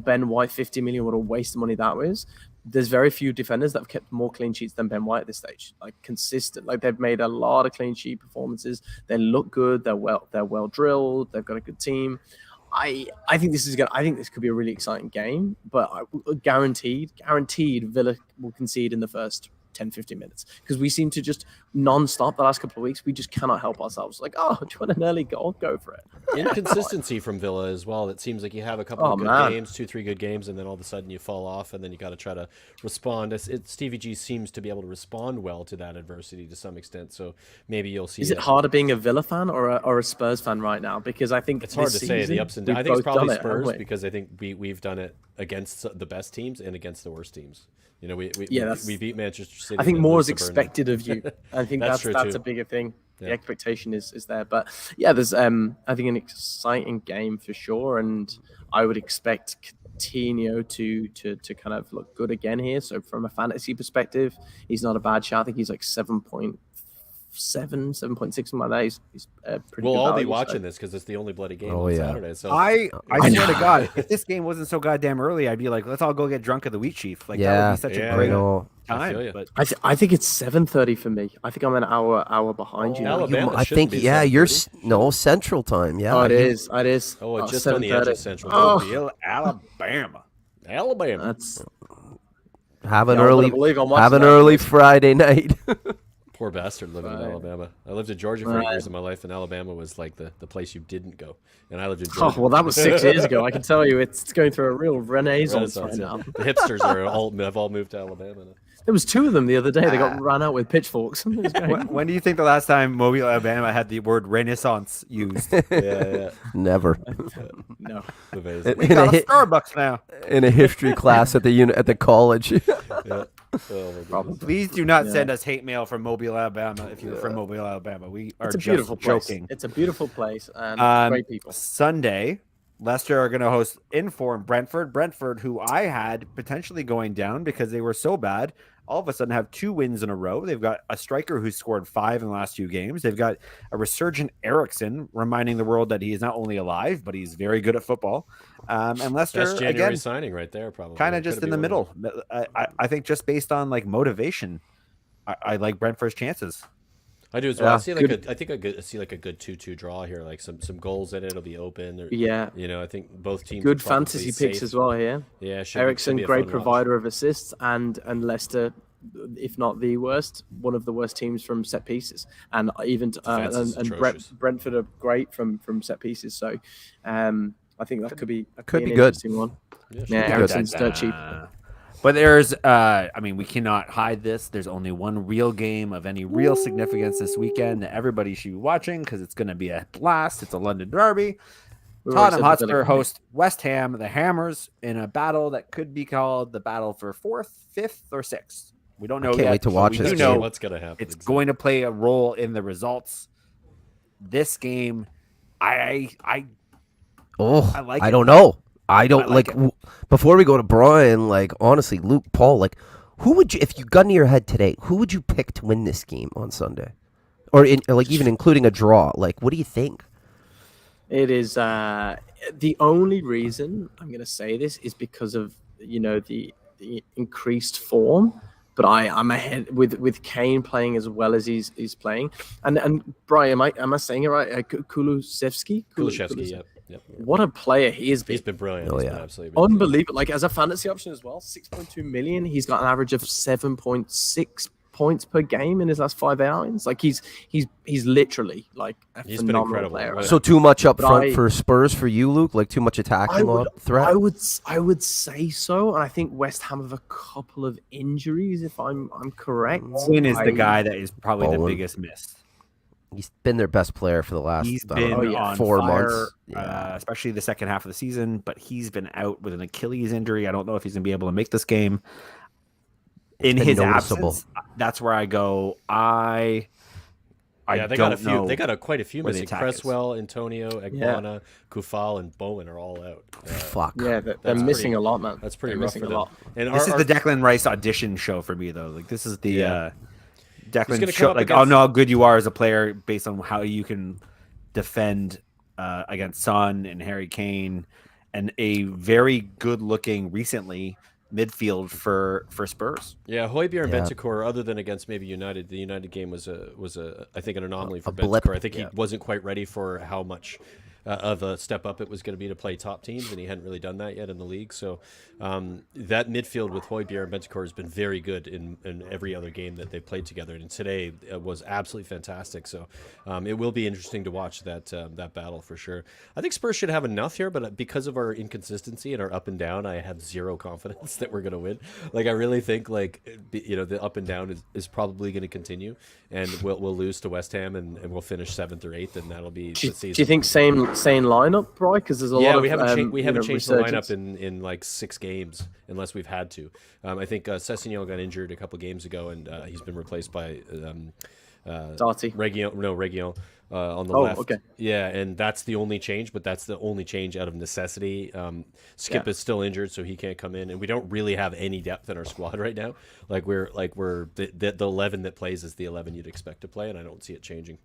Ben White, 50 million, what a waste of money that was. There's very few defenders that have kept more clean sheets than Ben White at this stage. Like consistent, like they've made a lot of clean sheet performances. They look good. They're well drilled. They've got a good team. I think this could be a really exciting game, but guaranteed Villa will concede in the first 10-15 minutes because we seem to just non-stop the last couple of weeks. We just cannot help ourselves. Like, do you want an early goal? Go for it. Inconsistency from Villa as well. It seems like you have a couple of good games, 2-3 good games, and then all of a sudden you fall off, and then you got to try to respond. Stevie G seems to be able to respond well to that adversity to some extent. So maybe you'll see. Is it harder being a Villa fan or a Spurs fan right now? Because I think It's hard to say the ups and downs. I think it's probably Spurs because I think we've done it against the best teams and against the worst teams. You know, we beat Manchester City. I think and more lose is to Burnley. expected of you. I think That's that's true, a too. bigger thing. The Yeah. expectation is there. But yeah, there's I think an exciting game for sure, and I would expect Coutinho to kind of look good again here. So from a fantasy perspective, he's not a bad shot. I think he's like 7.7, 7.6, something like that. He's pretty We'll good all be value, watching so. this because it's the only bloody game Oh, on yeah. Saturday. So I I swear to know. God, if this game wasn't so goddamn early, I'd be like, let's all go get drunk at the Wheat Chief. Like that Yeah. would be such Yeah, a great yeah. know. I feel time. ya. But I think it's 7:30 for me. I think I'm an hour behind you. Alabama I shouldn't think be you're 7:30. Central Time. Yeah. Oh, it you- is. It is. Oh, it's just on the edge 7:30. of Central. Oh, Mobile, Alabama. Alabama. that's Have an Yeah, I wouldn't early believe I'm watching have an that. early Friday night. Poor bastard living in Right. Alabama. I lived in Georgia for 8 Right. years of my life, and Alabama was like the place you didn't go. And I lived in Oh, Georgia. well, that was 6 years ago. I can tell you, it's going through a real renaissance right Renaissance, now. yeah. The hipsters have all moved to Alabama now. There was 2 of them the other day. They got run out with pitchforks. It was great. When do you think the last time Mobile, Alabama had the word Renaissance used? Yeah. Never. No. Amazing. We got a Starbucks now. In a history class at the college. Yeah. Oh, my goodness. Please do not Yeah. send us hate mail from Mobile, Alabama. If you're from Mobile, Alabama, we are It's a just beautiful place. joking. It's a beautiful place and great people. Sunday, Leicester are going to host Inform Brentford. Brentford, who I had potentially going down because they were so bad, all of a sudden have 2 wins in a row. They've got a striker who's scored 5 in the last 2 games. They've got a resurgent Eriksson, reminding the world that he is not only alive, but he's very good at football. And Leicester, That's January again, signing right there, probably. kind of Could just be in the one of middle. I think just based on like motivation, I like Brentford's chances. I do as well. Yeah, I see like good. I think I see like a good 2-2 draw here, like some goals in it. It'll be open. Or, Yeah. You know, I think both teams. Good are probably fantasy picks safe. as well here. Yeah, should Ericsson, be a great fun watch. provider of assists, and Leicester, if not the worst, one of the worst teams from set pieces, and even Defense is and atrocious. Brentford are great from set pieces. So, I think that could be Could an be good. interesting one. Yeah, should Yeah, be good. Ericsson's dirt cheap. But there's, I mean, we cannot hide this. There's only one real game of any real significance this weekend that everybody should be watching because it's going to be a blast. It's a London derby. We already Tottenham said the Hotspur Villa host West Ham, the Hammers, in a battle that could be called the battle for 4th, 5th, or 6th. We don't know can't yet. wait to but watch we this do Let's see know what's gonna happen. it's going to play a role in the results. This game, I Oh, like I it. don't know. I don't like like. Before we go to Brian, like honestly, Luke, Paul, like, who would you, if you gun to your head today, who would you pick to win this game on Sunday, or like even including a draw? Like, what do you think? It is the only reason I'm going to say this is because of the increased form. But I'm ahead with Kane playing as well as he's playing, and Brian, am I saying it right? Kulusevski. Kulusevski, yep. What a player he has been! He's been brilliant. Oh, He's yeah. been absolutely been Unbelievable. Like as a fantasy option as well, 6.2 million. He's got an average of 7.6 points per game in his last 5 outings. Like he's literally like a He's been phenomenal incredible. player. Yeah. So too much up But front for Spurs for you, Luke. Like too much attacking threat. I would say so, and I think West Ham have a couple of injuries, if I'm correct. Bowen is the guy that is probably the Bowen. biggest miss. He's been their best player for the last He's I don't been know, on 4 fire, months. Yeah. especially the second half of the season. But he's been out with an Achilles injury. I don't know if he's gonna be able to make this game. In been his noticeable. absence, that's where I go. I Yeah, they don't got a few. know They got quite a few where the missing. attack is. Cresswell, Antonio, Egbana, Kufal, and Bowen are all out. Fuck. Yeah, they're That's missing pretty- a lot, man. That's pretty They're rough missing for a them. lot. And This is the Declan Rice audition show for me, though. Like this is the Yeah. He's gonna Declan come show. up Like against- I'll know how good you are as a player based on how you can defend against Son and Harry Kane, and a very good-looking recently midfield for Spurs. Yeah, Højbjerg and Yeah. Bentancur, other than against maybe United, the United game was I think an anomaly for A blip, Bentancur. I think he yeah. wasn't quite ready for how much of a step up it was going to be to play top teams, and he hadn't really done that yet in the league. So that midfield with Højbjerg and Bentancur has been very good in every other game that they've played together, and today was absolutely fantastic. So it will be interesting to watch that battle for sure. I think Spurs should have enough here, but because of our inconsistency and our up and down, I have zero confidence that we're going to win. Like I really think the up and down is probably going to continue, and we'll lose to West Ham and we'll finish 7th or 8th, and that'll be the Do season. you think same same lineup, right? Because there's a lot of we haven't changed the resurgence. lineup in like 6 games unless we've had to. I think Sessegnon got injured a couple games ago, and he's been replaced by Darty. Region on the Oh, left. okay. Yeah, and that's the only change, but that's the only change out of necessity. Skip is still injured, so he can't come in, and we don't really have any depth in our squad right now. We're the 11 that plays is the 11 you'd expect to play, and I don't see it changing.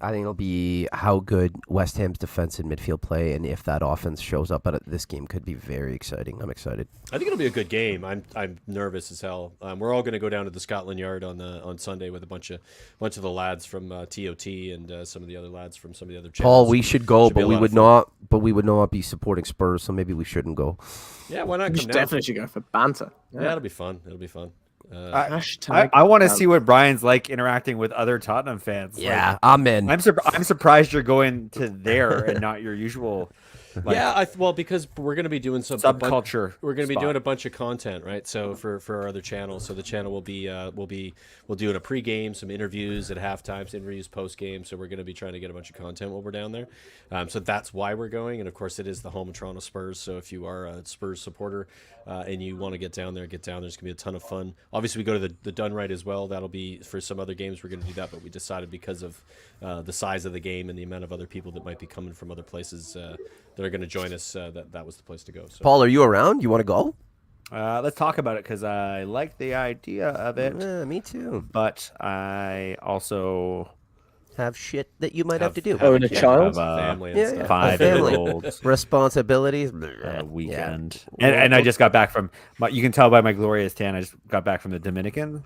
I think it'll be how good West Ham's defense and midfield play, and if that offense shows up at this game, could be very exciting. I'm excited. I think it'll be a good game. I'm nervous as hell. We're all going to go down to the Scotland Yard on Sunday with a bunch of the lads from TOT and some of the other lads from some of the other channels. Paul, we should go, Should be but a we lot would of fun. not. But we would not be supporting Spurs, so maybe we shouldn't go. Yeah, why not We come should down? definitely should go for banter. Yeah, it'll be fun. It'll be fun. Hashtag I want to banter. see what Brian's like interacting with other Tottenham fans. Yeah, I'm in. I'm surprised you're going to there and not your usual. Yeah, well, because we're going to be doing some Subculture We're going to be spot. doing a bunch of content, right? So for our other channel, so the channel will be we'll do it a pregame, some interviews at halftime, some interviews post game. So we're going to be trying to get a bunch of content while we're down there. So that's why we're going, and of course it is the home of Toronto Spurs. So if you are a Spurs supporter and you want to get down there. There's going to be a ton of fun. Obviously, we go to the Dun Right as well. That'll be for some other games. We're going to do that, but we decided because of the size of the game and the amount of other people that might be coming from other places that are going to join us, that was the place to go. So. Paul, are you around? You want to go? Let's talk about it because I like the idea of it, Me too. but I also Have shit that you might have to do. Oh, and a child? have a Family and Yeah, stuff. yeah. 5-year-old Responsibilities. weekend, and I just got back from. You can tell by my glorious tan. I just got back from the Dominican.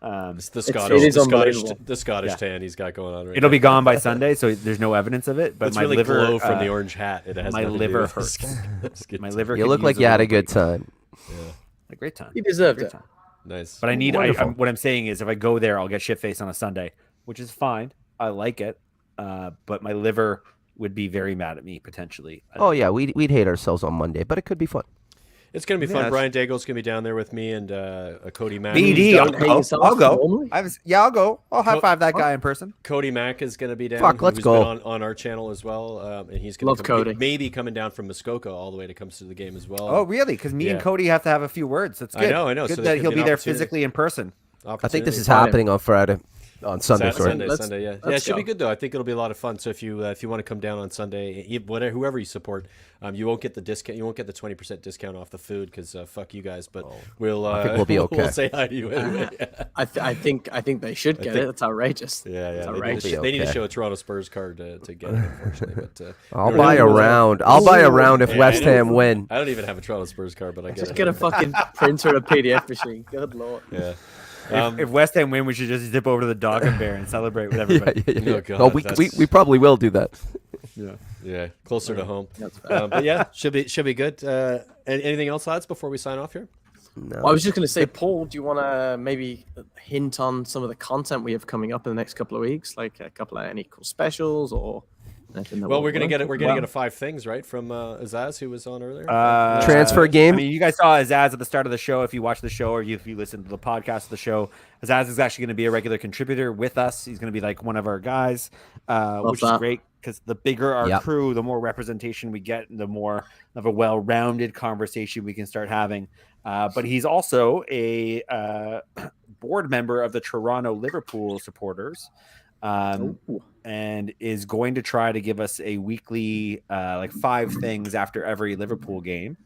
It's the it Scottish, is the Scottish, unbelievable. the Scottish tan he's got going on right It'll now. be gone by Sunday, so there's no evidence of it. But It's my really liver, glow from the orange hat. It has my nothing to do liver with hurts. That's good. My liver. You could look use like you had a little good time. A great time. You deserved Great it. time. Nice. But I need. Wonderful. What I'm saying is, if I go there, I'll get shit faced on a Sunday, which is fine. I like it, but my liver would be very mad at me potentially. Oh yeah, we'd hate ourselves on Monday, but it could be fun. It's going to be Yeah, fun. it's- Brian Daigle's going to be down there with me and Cody Mack. BD, don't hate yourself I'll go. normally? I'll go. I'll high five that guy in person. Cody Mack is going to be down. Fuck, let's who's go. been on our channel as well, and he's going Love to Cody. maybe coming down from Muskoka all the way to come to the game as well. Oh, really? Because me and Yeah. Cody have to have a few words. That's I good. know. Good So there that could he'll be be an there opportunity. physically in person. I think this is Fine. happening on Friday, on Sunday. Saturday, Sorry. Sunday, Let's- Sunday, yeah, it let's should be go. good though. I think it'll be a lot of fun. So if you want to come down on Sunday, whoever you support, you won't get the discount. You won't get the 20% discount off the food because fuck you guys. But we'll I think we'll be okay. we'll say hi to you anyway. I think they should get it. That's outrageous. Yeah. It's They need, outrageous. they need to okay. show a Toronto Spurs card to get it, unfortunately. But I'll no, buy a no, no, no. round. I'll buy a round if Yeah, West I know. Ham win. I don't even have a Toronto Spurs card, but I Just get a it. fucking printer and a PDF machine. Good lord. Yeah. If West Ham win, we should just zip over to the Dog and Bear and celebrate with everybody. Oh, God, No, we that's- probably will do that. Yeah, closer to home. That's fair. But yeah, should be good. Anything else, lads, before we sign off here? No. Well, I was just going to say, Paul, do you want to maybe hint on some of the content we have coming up in the next couple of weeks, like a couple of any cool specials or anything? That Well, will we're gonna work? get it. We're gonna Well, get a 5 things right from Azaz, who was on earlier. Transfer game. I mean, you guys saw Azaz at the start of the show. If you watch the show or if you listen to the podcast of the show, Azaz is actually going to be a regular contributor with us. He's going to be like one of our guys, which is that. great because the bigger our Yep. crew, the more representation we get, and the more of a well-rounded conversation we can start having. But he's also a board member of the Toronto Liverpool supporters. And is going to try to give us a weekly like 5 things after every Liverpool game.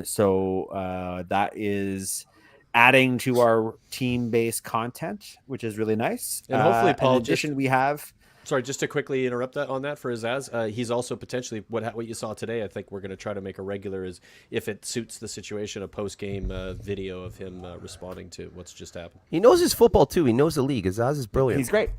So that is adding to our team-based content, which is really nice. And hopefully, Paul, in addition, we have Sorry, just to quickly interrupt that on that for Azaz. He's also potentially what you saw today. I think we're going to try to make a regular, is if it suits the situation, a post game video of him responding to what's just happened. He knows his football too. He knows the league. Azaz is brilliant. he's great.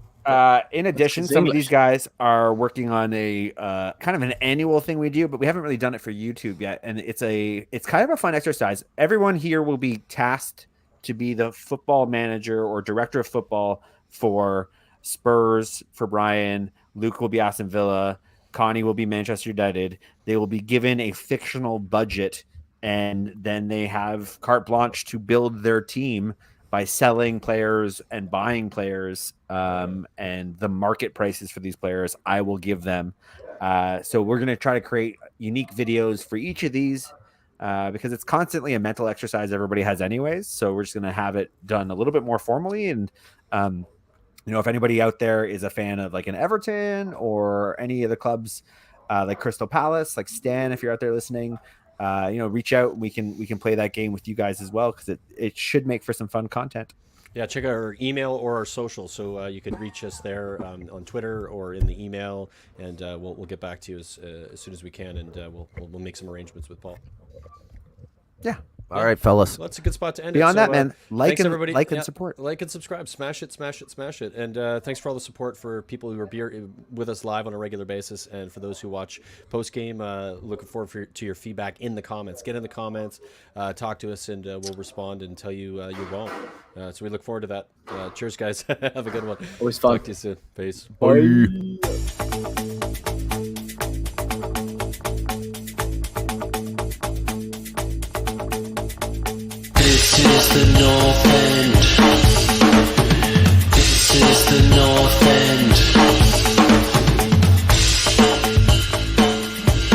In addition, his some of English. these guys are working on a kind of an annual thing we do, but we haven't really done it for YouTube yet. And it's kind of a fun exercise. Everyone here will be tasked to be the football manager or director of football for Spurs, for Brian. Luke will be Aston Villa. Connie will be Manchester United. They will be given a fictional budget, and then they have carte blanche to build their team by selling players and buying players, and the market prices for these players, I will give them. So we're going to try to create unique videos for each of these, because it's constantly a mental exercise everybody has anyways. So we're just going to have it done a little bit more formally. And, if anybody out there is a fan of like an Everton or any of the clubs, like Crystal Palace, like Stan, if you're out there listening, reach out. We can play that game with you guys as well, because it should make for some fun content. Yeah, check out our email or our social, so you can reach us there on Twitter or in the email, and we'll get back to you as soon as we can, and we'll make some arrangements with Paul. Yeah. All right, fellas. Well, that's a good spot to end Beyond it. that, man, Thanks, everybody. and support. Like and subscribe. Smash it, smash it, smash it. And thanks for all the support for people who are with us live on a regular basis, and for those who watch post-game. Looking forward to your feedback in the comments. Get in the comments, talk to us, and we'll respond and tell you you're wrong. So we look forward to that. Cheers, guys. Have a good one. Always fun. Talk to you soon. Peace. Bye. This is the North End.